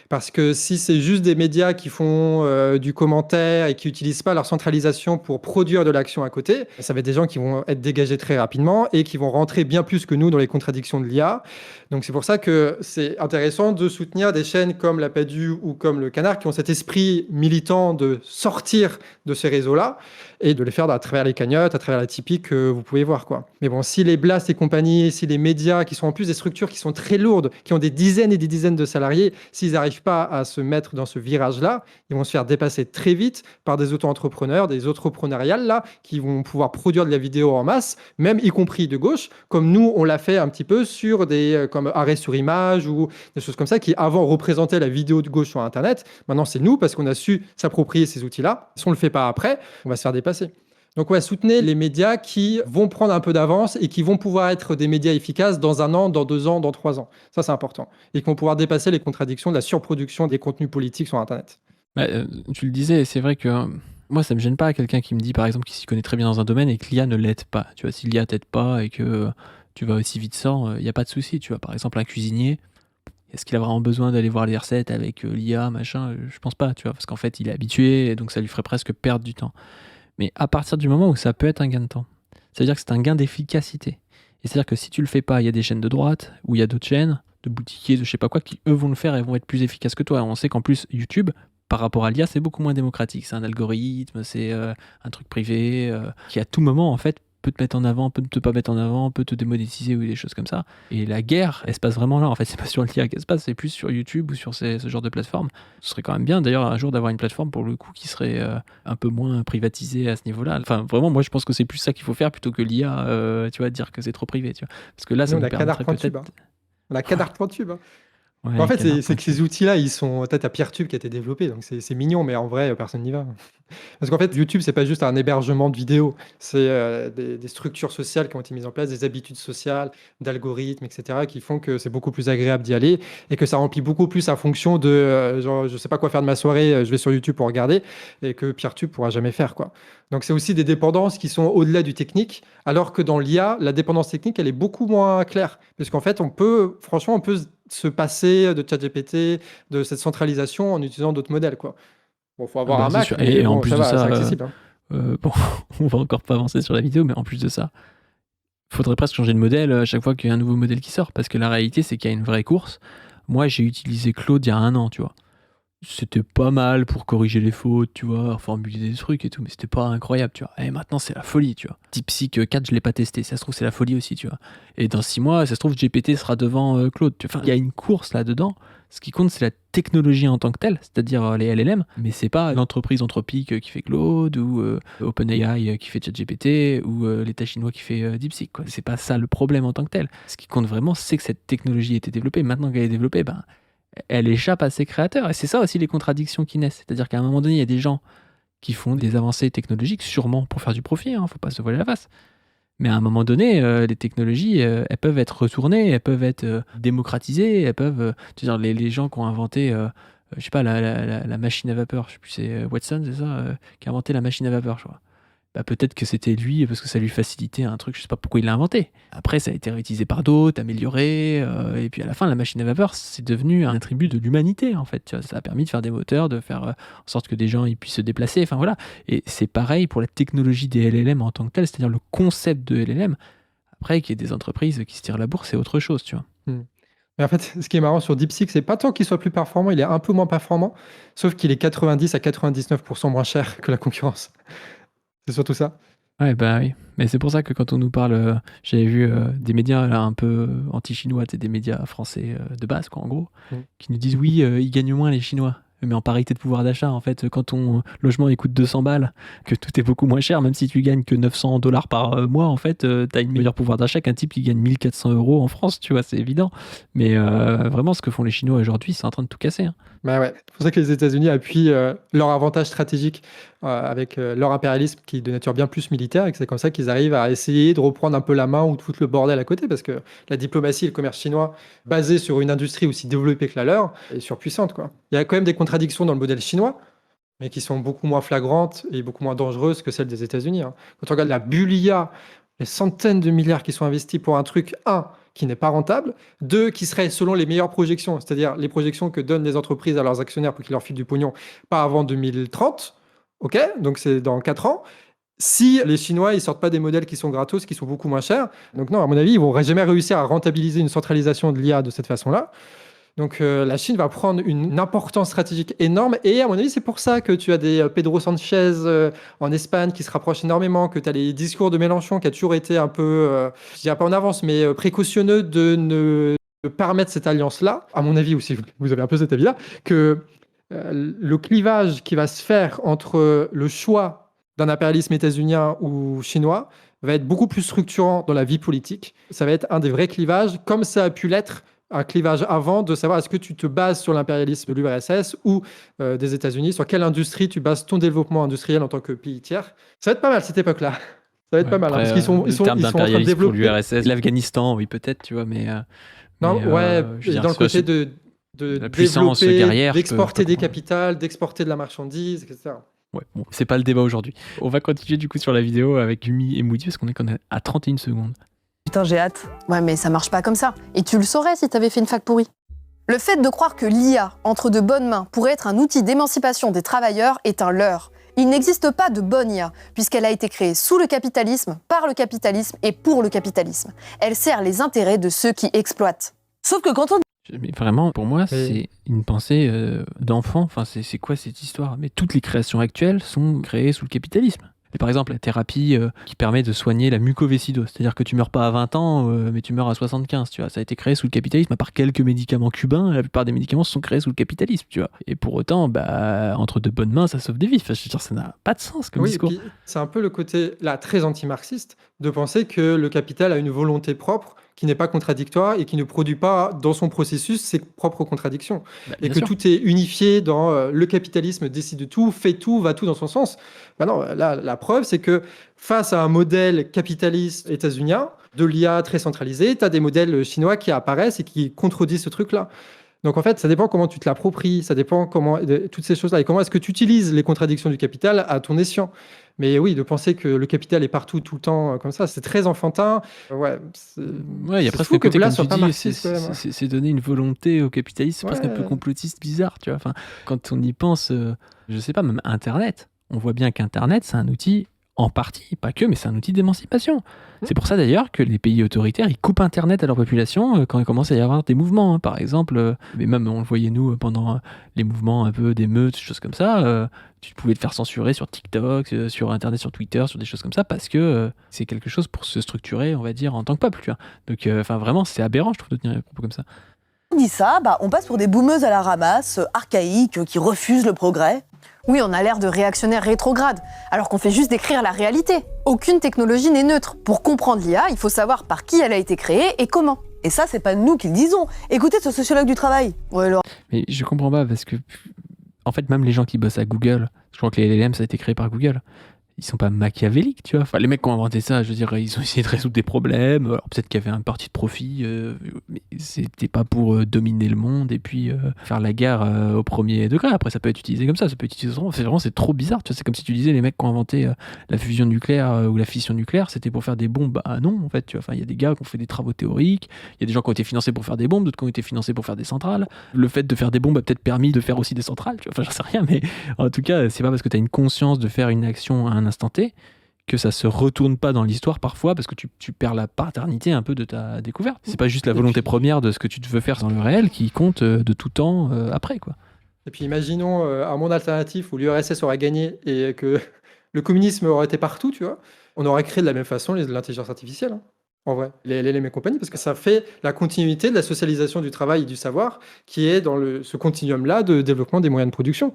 Parce que si c'est juste des médias qui font du commentaire et qui n'utilisent pas leur centralisation pour produire de l'action à côté, ça va être des gens qui vont être dégagés très rapidement et qui vont rentrer bien plus que nous dans les contradictions de l'IA. Donc c'est pour ça que c'est intéressant de soutenir des chaînes comme La Padu ou comme Le Canard qui ont cet esprit militant de sortir de ces réseaux-là et de les faire à travers les cagnottes, à travers la Tipeee que vous pouvez voir, quoi. Mais bon, si les Blast et compagnie, si les médias qui sont en plus des structures qui sont très lourdes, qui ont des dizaines et des dizaines de salariés, s'ils n'arrivent pas à se mettre dans ce virage-là, ils vont se faire dépasser très vite par des auto-entrepreneurs, des entrepreneuriales là, qui vont pouvoir produire de la vidéo en masse, même y compris de gauche, comme nous, on l'a fait un petit peu sur des comme Arrêt sur Image ou des choses comme ça, qui avant représentaient la vidéo de gauche sur Internet. Maintenant, c'est nous, parce qu'on a su s'approprier ces outils-là. Si on ne le fait pas après, on va se faire dépasser. Donc, ouais, soutenez les médias qui vont prendre un peu d'avance et qui vont pouvoir être des médias efficaces dans 1 an, dans 2 ans, dans 3 ans. Ça, c'est important. Et qui vont pouvoir dépasser les contradictions de la surproduction des contenus politiques sur Internet. Tu le disais, c'est vrai que moi, ça me gêne pas quelqu'un qui me dit, par exemple, qu'il s'y connaît très bien dans un domaine et que l'IA ne l'aide pas. Tu vois, si l'IA t'aide pas et que tu vas aussi vite sans, il n'y a pas de souci. Tu vois, par exemple, un cuisinier, est-ce qu'il a vraiment besoin d'aller voir les recettes avec l'IA, machin? Je pense pas, tu vois, parce qu'en fait, il est habitué et donc ça lui ferait presque perdre du temps. Mais à partir du moment où ça peut être un gain de temps, c'est-à-dire que c'est un gain d'efficacité. Et c'est-à-dire que si tu le fais pas, il y a des chaînes de droite, ou il y a d'autres chaînes, de boutiquiers, de je sais pas quoi, qui eux vont le faire et vont être plus efficaces que toi. On sait qu'en plus, YouTube, par rapport à l'IA, c'est beaucoup moins démocratique. C'est un algorithme, c'est un truc privé, qui à tout moment, en fait, peut te mettre en avant, peut ne te pas mettre en avant, peut te démonétiser ou des choses comme ça. Et la guerre, elle se passe vraiment là. En fait, c'est pas sur l'IA qu'elle se passe, c'est plus sur YouTube ou sur ce genre de plateforme. Ce serait quand même bien, d'ailleurs, un jour d'avoir une plateforme pour le coup qui serait un peu moins privatisée à ce niveau-là. Enfin, vraiment, moi, je pense que c'est plus ça qu'il faut faire plutôt que l'IA, tu vois, dire que c'est trop privé, tu vois. Parce que là, ça nous permettrait peut-être... On a Canard.tube, hein. Ouais, en fait, c'est que ces outils-là, ils sont peut-être à Peertube qui a été développé, donc c'est mignon, mais en vrai, personne n'y va. Parce qu'en fait, YouTube, c'est pas juste un hébergement de vidéos, c'est des structures sociales qui ont été mises en place, des habitudes sociales, d'algorithmes, etc., qui font que c'est beaucoup plus agréable d'y aller et que ça remplit beaucoup plus sa fonction de genre, je sais pas quoi faire de ma soirée, je vais sur YouTube pour regarder, et que Peertube pourra jamais faire, quoi. Donc c'est aussi des dépendances qui sont au-delà du technique, alors que dans l'IA, la dépendance technique, elle est beaucoup moins claire. Parce qu'en fait, on peut se passer de ChatGPT, de cette centralisation en utilisant d'autres modèles, quoi. Bon, faut avoir un Mac, mais et en plus de ça, c'est accessible. Bon, on va encore pas avancer sur la vidéo, mais en plus de ça, faudrait presque changer de modèle à chaque fois qu'il y a un nouveau modèle qui sort, parce que la réalité, c'est qu'il y a une vraie course. Moi, j'ai utilisé Claude il y a 1 an, tu vois. c'était pas mal pour corriger les fautes, tu vois, formuler des trucs et tout, mais c'était pas incroyable, tu vois. Et maintenant, c'est la folie, tu vois. DeepSeek 4, je l'ai pas testé, ça se trouve, c'est la folie aussi, tu vois. Et dans 6 mois, ça se trouve, GPT sera devant Claude. Enfin, il y a une course là-dedans. Ce qui compte, c'est la technologie en tant que telle, c'est-à-dire les LLM, mais c'est pas l'entreprise Anthropic qui fait Claude ou OpenAI qui fait ChatGPT ou l'État chinois qui fait DeepSeek, quoi. C'est pas ça le problème en tant que tel. Ce qui compte vraiment, c'est que cette technologie a été développée. Maintenant qu'elle est développée, elle échappe à ses créateurs. Et c'est ça aussi les contradictions qui naissent. C'est-à-dire qu'à un moment donné, il y a des gens qui font des avancées technologiques, sûrement pour faire du profit, faut pas se voiler la face. Mais à un moment donné, les technologies, elles peuvent être retournées, elles peuvent être démocratisées, elles peuvent... tu veux dire, les gens qui ont inventé, je sais pas, la machine à vapeur, je sais plus, c'est Watson, c'est ça, qui a inventé la machine à vapeur, je crois. Peut-être que c'était lui parce que ça lui facilitait un truc, je sais pas pourquoi il l'a inventé. Après, ça a été réutilisé par d'autres, amélioré, et puis à la fin, la machine à vapeur, c'est devenu un attribut de l'humanité, en fait. Tu vois, ça a permis de faire des moteurs, de faire en sorte que des gens ils puissent se déplacer, enfin voilà. Et c'est pareil pour la technologie des LLM en tant que telle, c'est-à-dire le concept de LLM. Après, qu'il y ait des entreprises qui se tirent la bourse, c'est autre chose, tu vois. Mais en fait, ce qui est marrant sur DeepSeek, c'est pas tant qu'il soit plus performant, il est un peu moins performant, sauf qu'il est 90 à 99% moins cher que la concurrence. C'est surtout ça. Ouais, oui. Mais c'est pour ça que quand on nous parle, j'avais vu des médias là, un peu anti-chinois, c'est des médias français de base, quoi, en gros, qui nous disent oui, ils gagnent moins les Chinois. Mais en parité de pouvoir d'achat, en fait, quand ton logement il coûte 200 balles, que tout est beaucoup moins cher, même si tu gagnes que 900 $ par mois, en fait, t'as une meilleure pouvoir d'achat qu'un type qui gagne 1400 € en France, tu vois, c'est évident. Mais vraiment, ce que font les Chinois aujourd'hui, c'est en train de tout casser. Ouais. C'est pour ça que les États-Unis appuient leur avantage stratégique avec leur impérialisme qui est de nature bien plus militaire, et que c'est comme ça qu'ils arrivent à essayer de reprendre un peu la main ou de foutre le bordel à côté, parce que la diplomatie et le commerce chinois, basé sur une industrie aussi développée que la leur, est surpuissante, quoi. Il y a quand même des contradictions dans le modèle chinois, mais qui sont beaucoup moins flagrantes et beaucoup moins dangereuses que celles des États-Unis. Quand on regarde la bulle IA, les centaines de milliards qui sont investis pour un truc, qui n'est pas rentable, 2, qui serait selon les meilleures projections, c'est-à-dire les projections que donnent les entreprises à leurs actionnaires pour qu'ils leur filent du pognon, pas avant 2030, ok, donc c'est dans 4 ans, si les Chinois ils sortent pas des modèles qui sont gratos, qui sont beaucoup moins chers. Donc non, à mon avis, ils vont jamais réussir à rentabiliser une centralisation de l'IA de cette façon-là. Donc la Chine va prendre une importance stratégique énorme, et à mon avis c'est pour ça que tu as des Pedro Sanchez en Espagne qui se rapprochent énormément, que tu as les discours de Mélenchon qui a toujours été un peu, je dirais pas en avance, mais précautionneux de ne permettre cette alliance-là. À mon avis aussi, vous avez un peu cet avis-là, que le clivage qui va se faire entre le choix d'un impérialisme états-unien ou chinois va être beaucoup plus structurant dans la vie politique. Ça va être un des vrais clivages, comme ça a pu l'être un clivage avant, de savoir est-ce que tu te bases sur l'impérialisme de l'URSS ou des États-Unis, sur quelle industrie tu bases ton développement industriel en tant que pays tiers. Ça va être pas mal cette époque-là. Ça va être pas mal, parce qu'ils sont en train de développer pour l'URSS, l'Afghanistan, oui peut-être, tu vois, mais non, dans le côté de la puissance développer, guerrière, d'exporter des capitales, d'exporter de la marchandise, etc. Ouais, bon, c'est pas le débat aujourd'hui. On va continuer du coup sur la vidéo avec Yumi et Moody parce qu'on est quand même à 31 secondes. Putain, j'ai hâte. Ouais, mais ça marche pas comme ça. Et tu le saurais si t'avais fait une fac pourrie. Le fait de croire que l'IA, entre de bonnes mains, pourrait être un outil d'émancipation des travailleurs est un leurre. Il n'existe pas de bonne IA, puisqu'elle a été créée sous le capitalisme, par le capitalisme et pour le capitalisme. Elle sert les intérêts de ceux qui exploitent. Sauf que quand on... Mais vraiment, pour moi, c'est une pensée d'enfant. Enfin, c'est quoi cette histoire? Mais toutes les créations actuelles sont créées sous le capitalisme. Et par exemple, la thérapie qui permet de soigner la mucoviscidose, c'est-à-dire que tu meurs pas à 20 ans, mais tu meurs à 75, tu vois. Ça a été créé sous le capitalisme, à part quelques médicaments cubains, la plupart des médicaments sont créés sous le capitalisme, tu vois. Et pour autant, entre de bonnes mains, ça sauve des vies. Enfin, je veux dire, ça n'a pas de sens comme discours. Puis, c'est un peu le côté, là, très anti-marxiste, de penser que le capital a une volonté propre, qui n'est pas contradictoire et qui ne produit pas dans son processus ses propres contradictions. Et que tout est unifié dans le capitalisme décide de tout, fait tout, va tout dans son sens. Non, là, la preuve, c'est que face à un modèle capitaliste états-unien, de l'IA très centralisé, tu as des modèles chinois qui apparaissent et qui contredisent ce truc-là. Donc en fait, ça dépend comment tu te l'appropries, ça dépend comment toutes ces choses-là et comment est-ce que tu utilises les contradictions du capital à ton escient. Mais oui, de penser que le capital est partout tout le temps comme ça, c'est très enfantin. Ouais, il y a presque un côté comme tu dis, c'est donner une volonté au capitaliste, c'est presque un peu complotiste, bizarre, tu vois. Enfin, quand on y pense, je sais pas, même Internet, on voit bien qu'Internet, c'est un outil en partie, pas que, mais c'est un outil d'émancipation. C'est pour ça d'ailleurs que les pays autoritaires, ils coupent Internet à leur population quand il commence à y avoir des mouvements. Par exemple, mais même on le voyait nous pendant les mouvements un peu d'émeutes, des choses comme ça, tu pouvais te faire censurer sur TikTok, sur Internet, sur Twitter, sur des choses comme ça, parce que c'est quelque chose pour se structurer, on va dire, en tant que peuple. Tu vois. Donc vraiment, c'est aberrant, je trouve, de tenir des propos comme ça. On dit ça, on passe pour des boumeuses à la ramasse, archaïques, qui refusent le progrès. Oui, on a l'air de réactionnaires rétrogrades, alors qu'on fait juste décrire la réalité. Aucune technologie n'est neutre. Pour comprendre l'IA, il faut savoir par qui elle a été créée et comment. Et ça, c'est pas nous qui le disons. Écoutez ce sociologue du travail. Ouais, alors... Mais je comprends pas, parce que, en fait, même les gens qui bossent à Google, je crois que les LLM, ça a été créé par Google. Ils sont pas machiavéliques, tu vois. Enfin, les mecs qui ont inventé ça, je veux dire, ils ont essayé de résoudre des problèmes. Alors peut-être qu'il y avait un parti de profit, mais c'était pas pour dominer le monde et puis faire la guerre au premier degré. Après, ça peut être utilisé comme ça, ça peut être utilisé autrement. C'est trop bizarre, tu vois. C'est comme si tu disais les mecs qui ont inventé la fusion nucléaire ou la fission nucléaire, c'était pour faire des bombes. Bah non, en fait, tu vois. Enfin, il y a des gars qui ont fait des travaux théoriques, il y a des gens qui ont été financés pour faire des bombes, d'autres qui ont été financés pour faire des centrales. Le fait de faire des bombes a peut-être permis de faire aussi des centrales, tu vois. Enfin, j'en sais rien, mais en tout cas, c'est pas parce que tu as une conscience de faire une action à un instant T que ça se retourne pas dans l'histoire parfois, parce que tu perds la paternité un peu de ta découverte. C'est pas juste la volonté première de ce que tu veux faire dans le réel qui compte de tout temps après, quoi. Et puis imaginons un monde alternatif où l'URSS aurait gagné et que le communisme aurait été partout, tu vois. On aurait créé de la même façon l'intelligence artificielle, hein, en vrai, les LLM et compagnie, parce que ça fait la continuité de la socialisation du travail et du savoir qui est dans ce continuum-là de développement des moyens de production.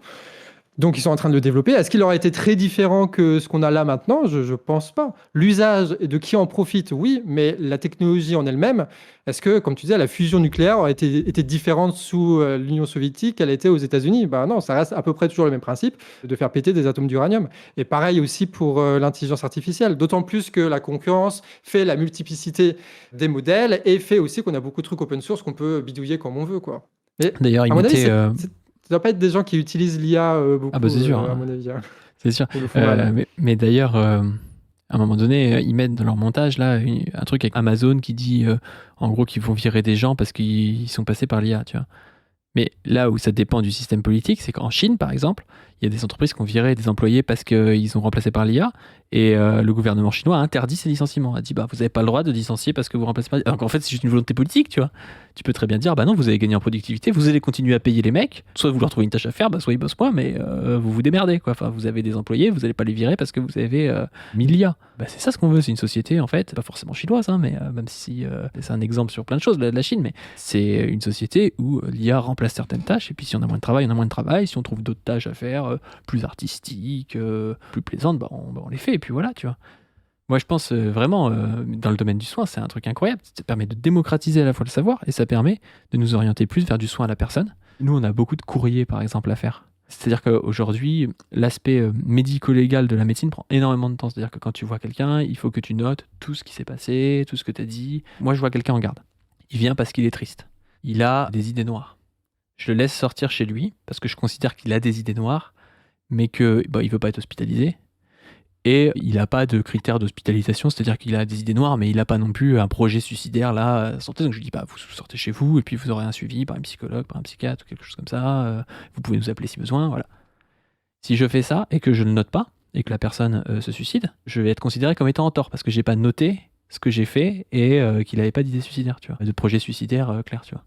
Donc, ils sont en train de le développer. Est-ce qu'il aurait été très différent que ce qu'on a là maintenant? Je ne pense pas. L'usage et de qui en profite, oui, mais la technologie en elle-même, est-ce que, comme tu disais, la fusion nucléaire aurait été différente sous l'Union soviétique qu'elle était aux États-Unis? Ben non, ça reste à peu près toujours le même principe de faire péter des atomes d'uranium. Et pareil aussi pour l'intelligence artificielle. D'autant plus que la concurrence fait la multiplicité des modèles et fait aussi qu'on a beaucoup de trucs open source qu'on peut bidouiller comme on veut, quoi. Et, D'ailleurs, il à mon avis, mettait... ça doit pas être des gens qui utilisent l'IA beaucoup, Ah bah c'est sûr, à hein. mon avis. C'est sûr. Ils le font mal. Mais d'ailleurs, à un moment donné, ils mettent dans leur montage là un truc avec Amazon qui dit en gros qu'ils vont virer des gens parce qu'ils sont passés par l'IA, tu vois. Mais là où ça dépend du système politique, c'est qu'en Chine, par exemple, il y a des entreprises qui ont viré des employés parce qu'ils ont remplacé par l'IA, et le gouvernement chinois a interdit ces licenciements, a dit vous n'avez pas le droit de licencier parce que vous remplacez pas. Alors qu'en fait, c'est juste une volonté politique, tu vois. Tu peux très bien dire non, vous avez gagné en productivité, vous allez continuer à payer les mecs, soit vous leur trouvez une tâche à faire, soit ils bossent moins, mais vous vous démerdez, quoi. Enfin, vous avez des employés, vous n'allez pas les virer parce que vous avez mis l'IA. C'est ça ce qu'on veut, c'est une société, en fait, pas forcément chinoise, hein, mais même si c'est un exemple sur plein de choses, la Chine, mais c'est une société où l'IA remplace certaines tâches, et puis si on a moins de travail, on a moins de travail, si on trouve d'autres tâches à faire, plus artistiques, plus plaisantes, on les fait, et puis voilà, tu vois. Moi, je pense vraiment, dans le domaine du soin, c'est un truc incroyable. Ça permet de démocratiser à la fois le savoir, et ça permet de nous orienter plus vers du soin à la personne. Nous, on a beaucoup de courriers, par exemple, à faire. C'est-à-dire qu'aujourd'hui, l'aspect médico-légal de la médecine prend énormément de temps. C'est-à-dire que quand tu vois quelqu'un, il faut que tu notes tout ce qui s'est passé, tout ce que tu as dit. Moi, je vois quelqu'un en garde. Il vient parce qu'il est triste. Il a des idées noires. Je le laisse sortir chez lui, parce que je considère qu'il a des idées noires, mais qu'il ne veut pas être hospitalisé. Et il n'a pas de critères d'hospitalisation, c'est-à-dire qu'il a des idées noires, mais il n'a pas non plus un projet suicidaire là, santé. Donc je lui dis vous sortez chez vous et puis vous aurez un suivi par un psychologue, par un psychiatre, ou quelque chose comme ça. Vous pouvez nous appeler si besoin, voilà. Si je fais ça et que je ne le note pas et que la personne se suicide, je vais être considéré comme étant en tort parce que j'ai pas noté ce que j'ai fait et qu'il n'avait pas d'idée suicidaire, tu vois, de projet suicidaire clair, tu vois.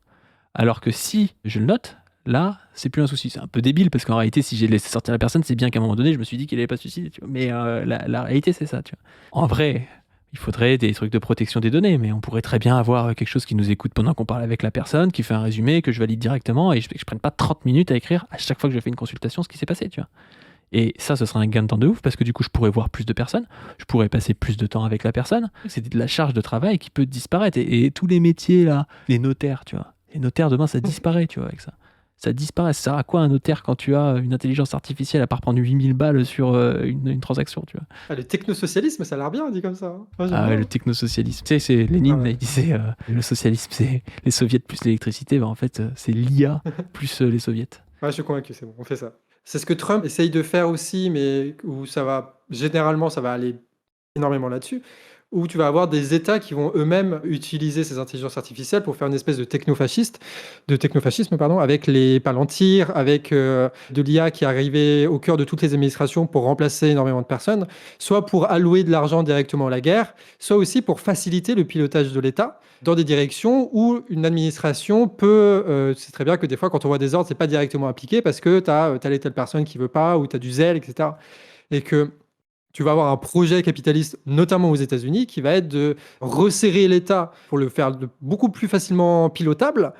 Alors que si je le note, là, c'est plus un souci. C'est un peu débile parce qu'en réalité, si j'ai laissé sortir la personne, c'est bien qu'à un moment donné, je me suis dit qu'il n'allait pas se suicider. Tu vois. Mais la réalité, c'est ça. Tu vois. En vrai, il faudrait des trucs de protection des données, mais on pourrait très bien avoir quelque chose qui nous écoute pendant qu'on parle avec la personne, qui fait un résumé, que je valide directement et que je prenne pas 30 minutes à écrire à chaque fois que je fais une consultation ce qui s'est passé. Tu vois. Et ça, ce sera un gain de temps de ouf parce que du coup, je pourrais voir plus de personnes, je pourrais passer plus de temps avec la personne. C'est de la charge de travail qui peut disparaître. Et tous les métiers, là, les notaires, tu vois. Les notaires, demain, ça disparaît, tu vois, avec ça. Ça disparaît. Ça sert à quoi un notaire quand tu as une intelligence artificielle à part prendre 8000 balles sur une transaction, tu vois. Le technosocialisme, ça a l'air bien dit comme ça. Hein. Le technosocialisme. Tu sais, c'est Lénine, il disait le socialisme, c'est les soviets plus l'électricité. En fait, c'est l'IA plus les soviets. Ouais, je suis convaincu, c'est bon, on fait ça. C'est ce que Trump essaye de faire aussi, mais où généralement, ça va aller énormément là-dessus, où tu vas avoir des États qui vont eux-mêmes utiliser ces intelligences artificielles pour faire une espèce de technofascisme, avec les Palantir, avec de l'IA qui est arrivée au cœur de toutes les administrations pour remplacer énormément de personnes, soit pour allouer de l'argent directement à la guerre, soit aussi pour faciliter le pilotage de l'État dans des directions où une administration peut... c'est très bien que des fois, quand on voit des ordres, c'est pas directement appliqué parce que tu as telle et telle personne qui veut pas, ou tu as du zèle, etc. Et que tu vas avoir un projet capitaliste, notamment aux États-Unis, qui va être de resserrer l'État pour le faire beaucoup plus facilement pilotable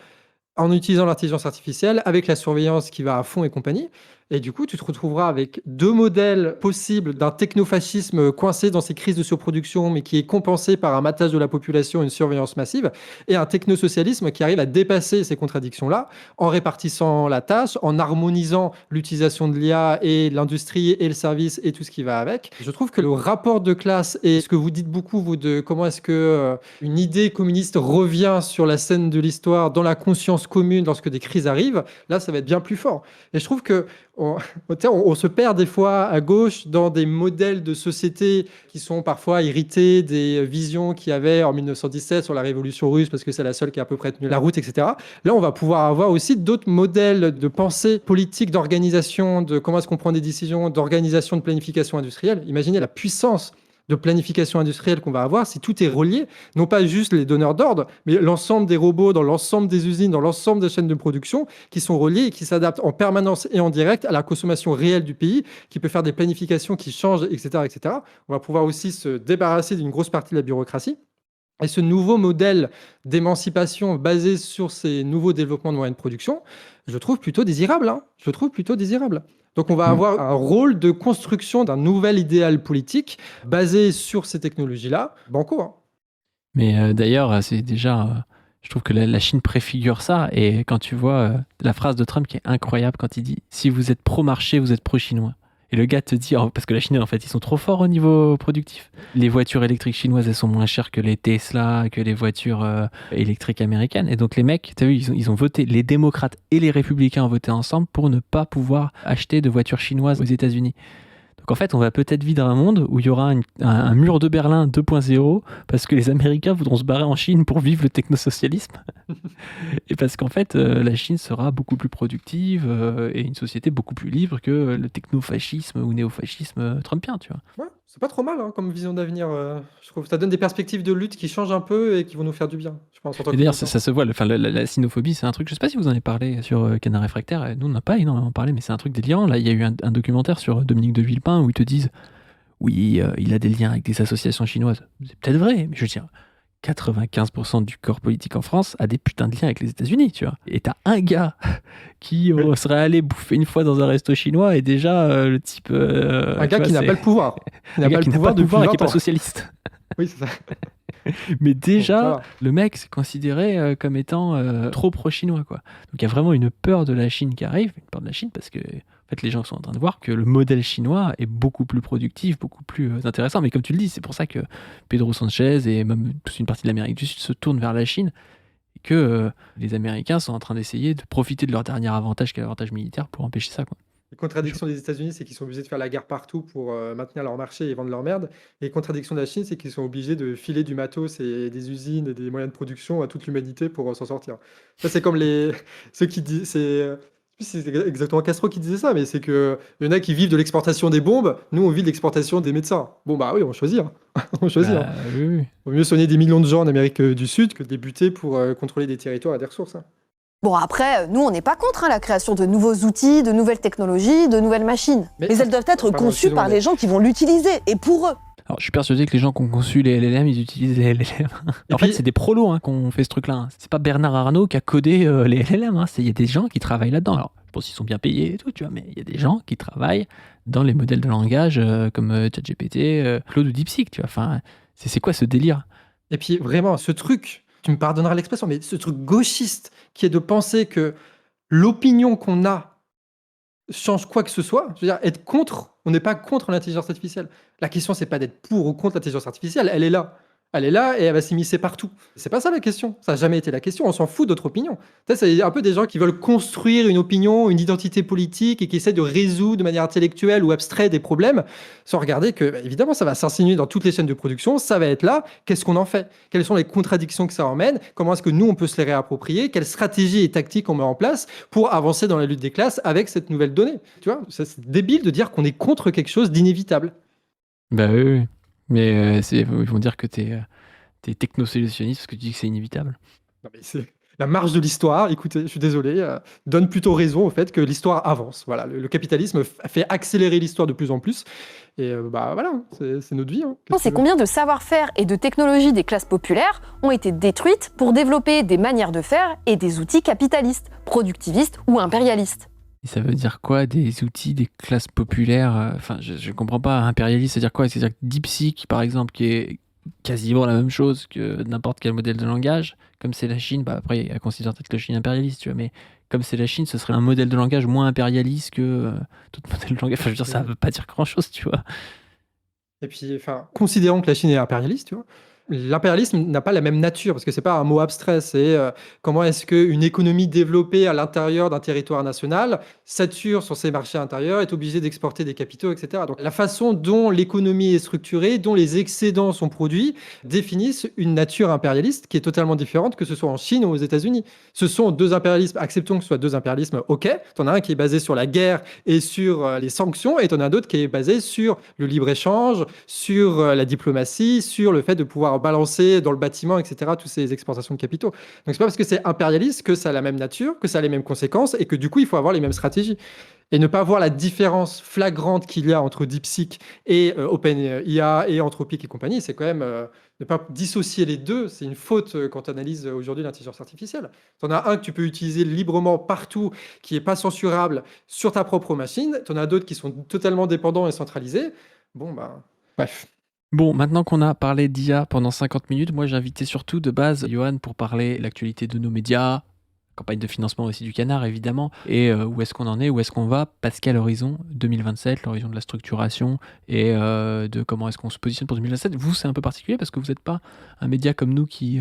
en utilisant l'intelligence artificielle, avec la surveillance qui va à fond et compagnie. Et du coup, tu te retrouveras avec deux modèles possibles d'un technofascisme coincé dans ces crises de surproduction, mais qui est compensé par un matage de la population, une surveillance massive, et un technosocialisme qui arrive à dépasser ces contradictions-là, en répartissant la tâche, en harmonisant l'utilisation de l'IA et l'industrie et le service et tout ce qui va avec. Je trouve que le rapport de classe et ce que vous dites beaucoup, vous, de comment est-ce que une idée communiste revient sur la scène de l'histoire dans la conscience commune lorsque des crises arrivent, là, ça va être bien plus fort. Et je trouve que on se perd des fois à gauche dans des modèles de société qui sont parfois hérités des visions qu'il y avait en 1917 sur la révolution russe, parce que c'est la seule qui a à peu près tenu la route, etc. Là, on va pouvoir avoir aussi d'autres modèles de pensée politique, d'organisation, de comment est-ce qu'on prend des décisions, d'organisation, de planification industrielle. Imaginez la puissance de planification industrielle qu'on va avoir si tout est relié, non pas juste les donneurs d'ordre, mais l'ensemble des robots dans l'ensemble des usines, dans l'ensemble des chaînes de production qui sont reliés et qui s'adaptent en permanence et en direct à la consommation réelle du pays, qui peut faire des planifications qui changent, etc., etc. On va pouvoir aussi se débarrasser d'une grosse partie de la bureaucratie. Et ce nouveau modèle d'émancipation basé sur ces nouveaux développements de moyens de production, je trouve plutôt désirable. Je trouve plutôt désirable. Donc on va avoir un rôle de construction d'un nouvel idéal politique basé sur ces technologies-là. Banco. Hein. Mais d'ailleurs, c'est déjà... je trouve que la Chine préfigure ça. Et quand tu vois la phrase de Trump qui est incroyable quand il dit « Si vous êtes pro-marché, vous êtes pro-chinois ». Et le gars te dit, parce que la Chine, en fait, ils sont trop forts au niveau productif. Les voitures électriques chinoises, elles sont moins chères que les Tesla, que les voitures électriques américaines. Et donc les mecs, tu as vu, ils ont voté, les démocrates et les républicains ont voté ensemble pour ne pas pouvoir acheter de voitures chinoises aux États-Unis. Donc en fait, on va peut-être vivre dans un monde où il y aura un mur de Berlin 2.0 parce que les Américains voudront se barrer en Chine pour vivre le technosocialisme. Et parce qu'en fait, la Chine sera beaucoup plus productive et une société beaucoup plus libre que le technofascisme ou néofascisme trumpien, tu vois. Ouais, c'est pas trop mal comme vision d'avenir. Je trouve ça donne des perspectives de lutte qui changent un peu et qui vont nous faire du bien, je pense. Et d'ailleurs, ça se voit, la sinophobie, c'est un truc, je sais pas si vous en avez parlé sur Canard Réfractaire, nous on n'a pas énormément parlé, mais c'est un truc délirant. Là, il y a eu un documentaire sur Dominique de Villepin où ils te disent oui, il a des liens avec des associations chinoises. C'est peut-être vrai, mais je veux dire, 95% du corps politique en France a des putains de liens avec les États-Unis, tu vois. Et t'as un gars qui serait allé bouffer une fois dans un resto chinois et déjà le type... un gars qui n'a pas le pouvoir. Un gars qui n'a pas le pouvoir et qui n'est pas socialiste. Oui, c'est ça. Mais déjà, le mec, c'est considéré comme étant trop pro-chinois, quoi. Donc il y a vraiment une peur de la Chine qui arrive, une peur de la Chine parce que en fait, les gens sont en train de voir que le modèle chinois est beaucoup plus productif, beaucoup plus intéressant. Mais comme tu le dis, c'est pour ça que Pedro Sanchez et même toute une partie de l'Amérique du Sud se tournent vers la Chine et que les Américains sont en train d'essayer de profiter de leur dernier avantage, qui est l'avantage militaire, pour empêcher ça, quoi. Les contradictions des États-Unis, c'est qu'ils sont obligés de faire la guerre partout pour maintenir leur marché et vendre leur merde. Et les contradictions de la Chine, c'est qu'ils sont obligés de filer du matos et des usines et des moyens de production à toute l'humanité pour s'en sortir. Ça, c'est comme ceux qui disent... C'est exactement Castro qui disait ça, mais c'est qu'il y en a qui vivent de l'exportation des bombes, nous on vit de l'exportation des médecins. Bon bah oui, on choisit. On choisit. Oui. Vaut mieux soigner des millions de gens en Amérique du Sud que de débuter pour contrôler des territoires et des ressources. Bon, après, nous, on n'est pas contre la création de nouveaux outils, de nouvelles technologies, de nouvelles machines. Mais elles doivent être conçues par les gens qui vont l'utiliser, et pour eux. Alors, je suis persuadé que les gens qui ont conçu les LLM, ils utilisent les LLM. En fait, c'est des prolos qui ont fait ce truc-là. C'est pas Bernard Arnault qui a codé les LLM. Il y a des gens qui travaillent là-dedans. Alors, je pense qu'ils sont bien payés et tout, tu vois, mais il y a des gens qui travaillent dans les modèles de langage comme ChatGPT, Claude ou DeepSeek, tu vois. Enfin, c'est quoi ce délire ? Et puis, vraiment, ce truc, tu me pardonneras l'expression, mais ce truc gauchiste qui est de penser que l'opinion qu'on a change quoi que ce soit. Je veux dire, être contre, on n'est pas contre l'intelligence artificielle. La question, c'est pas d'être pour ou contre l'intelligence artificielle, elle est là. Elle est là et elle va s'immiscer partout. C'est pas ça la question. Ça n'a jamais été la question. On s'en fout d'autre opinion. Ça, c'est un peu des gens qui veulent construire une opinion, une identité politique et qui essaient de résoudre de manière intellectuelle ou abstraite des problèmes sans regarder que, évidemment, ça va s'insinuer dans toutes les chaînes de production. Ça va être là. Qu'est-ce qu'on en fait? Quelles sont les contradictions que ça emmène? Comment est-ce que nous, on peut se les réapproprier? Quelles stratégies et tactiques on met en place pour avancer dans la lutte des classes avec cette nouvelle donnée? Tu vois, c'est débile de dire qu'on est contre quelque chose d'inévitable. Bah oui. Mais ils vont dire que t'es techno-solutionniste parce que tu dis que c'est inévitable. Non, mais c'est la marche de l'histoire. Écoutez, je suis désolé, donne plutôt raison au fait que l'histoire avance. Voilà, le capitalisme fait accélérer l'histoire de plus en plus. Et voilà, c'est notre vie. Hein. C'est combien de savoir-faire et de technologies des classes populaires ont été détruites pour développer des manières de faire et des outils capitalistes, productivistes ou impérialistes. Et ça veut dire quoi, des outils des classes populaires? Enfin, je comprends pas. Impérialiste, c'est-à-dire quoi? C'est-à-dire que DeepSeek, par exemple, qui est quasiment la même chose que n'importe quel modèle de langage, comme c'est la Chine, après, elle considère peut-être que la Chine est impérialiste, tu vois, mais comme c'est la Chine, ce serait un modèle de langage moins impérialiste que tout modèle de langage. Enfin, je veux dire, ça veut pas dire grand-chose, tu vois. Et puis, considérons que la Chine est impérialiste, tu vois. L'impérialisme n'a pas la même nature, parce que c'est pas un mot abstrait, c'est comment est-ce qu'une économie développée à l'intérieur d'un territoire national sature sur ses marchés intérieurs, est obligée d'exporter des capitaux, etc. Donc la façon dont l'économie est structurée, dont les excédents sont produits, définissent une nature impérialiste qui est totalement différente que ce soit en Chine ou aux États-Unis. Ce sont deux impérialismes, acceptons que ce soit deux impérialismes, ok, t'en as un qui est basé sur la guerre et sur les sanctions, et t'en as un autre qui est basé sur le libre-échange, sur la diplomatie, sur le fait de pouvoir balancer dans le bâtiment, etc., toutes ces exportations de capitaux. Donc c'est pas parce que c'est impérialiste que ça a la même nature, que ça a les mêmes conséquences, et que du coup, il faut avoir les mêmes stratégies. Et ne pas voir la différence flagrante qu'il y a entre DeepSeek et OpenIA et Anthropic et compagnie, c'est quand même ne pas dissocier les deux. C'est une faute quand on analyse aujourd'hui l'intelligence artificielle. Tu en as un que tu peux utiliser librement partout, qui n'est pas censurable sur ta propre machine. Tu en as d'autres qui sont totalement dépendants et centralisés. Bref. Bon, maintenant qu'on a parlé d'IA pendant 50 minutes, moi j'ai invité surtout de base Johan pour parler de l'actualité de nos médias, campagne de financement aussi du Canard évidemment, et où est-ce qu'on en est, où est-ce qu'on va, parce qu'à l'horizon 2027, l'horizon de la structuration et de comment est-ce qu'on se positionne pour 2027. Vous, c'est un peu particulier parce que vous n'êtes pas un média comme nous qui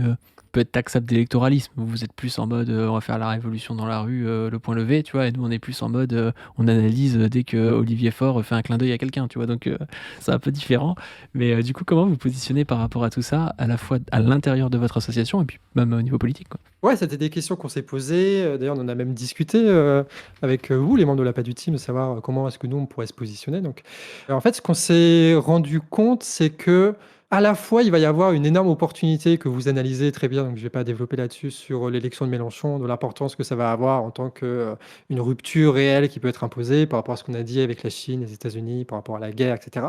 peut être taxable d'électoralisme. Vous êtes plus en mode on va faire la révolution dans la rue, le point levé, tu vois, et nous on est plus en mode on analyse dès que Olivier Faure fait un clin d'œil à quelqu'un, tu vois, donc c'est un peu différent. Mais du coup, comment vous positionnez par rapport à tout ça, à la fois à l'intérieur de votre association et puis même au niveau politique, quoi? Ouais, c'était des questions qu'on s'est posées. D'ailleurs, on en a même discuté avec vous, les membres de la PADU Team, de savoir comment est-ce que nous, on pourrait se positionner. Donc, en fait, ce qu'on s'est rendu compte, c'est que à la fois, il va y avoir une énorme opportunité que vous analysez très bien, donc je ne vais pas développer là-dessus, sur l'élection de Mélenchon, de l'importance que ça va avoir en tant qu'une rupture réelle qui peut être imposée par rapport à ce qu'on a dit avec la Chine, les États-Unis, par rapport à la guerre, etc.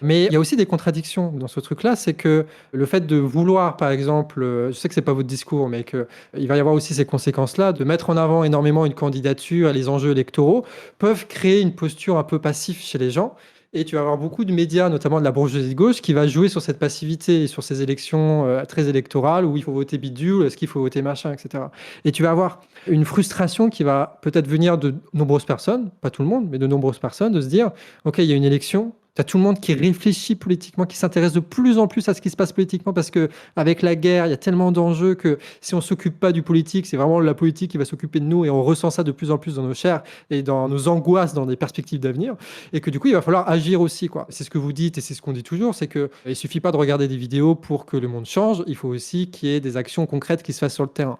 Mais il y a aussi des contradictions dans ce truc-là, c'est que le fait de vouloir, par exemple, je sais que c'est pas votre discours, mais qu'il va y avoir aussi ces conséquences-là, de mettre en avant énormément une candidature, les enjeux électoraux, peuvent créer une posture un peu passive chez les gens. Et tu vas avoir beaucoup de médias, notamment de la bourgeoisie de gauche, qui va jouer sur cette passivité et sur ces élections très électorales où il faut voter bidule, est-ce qu'il faut voter machin, etc. Et tu vas avoir une frustration qui va peut-être venir de nombreuses personnes, pas tout le monde, mais de nombreuses personnes, de se dire, OK, il y a une élection, tu as tout le monde qui réfléchit politiquement, qui s'intéresse de plus en plus à ce qui se passe politiquement, parce qu'avec la guerre, il y a tellement d'enjeux que si on ne s'occupe pas du politique, c'est vraiment la politique qui va s'occuper de nous, et on ressent ça de plus en plus dans nos chairs et dans nos angoisses, dans des perspectives d'avenir, et que du coup, il va falloir agir aussi, quoi. C'est ce que vous dites, et c'est ce qu'on dit toujours, c'est qu'il ne suffit pas de regarder des vidéos pour que le monde change, il faut aussi qu'il y ait des actions concrètes qui se fassent sur le terrain.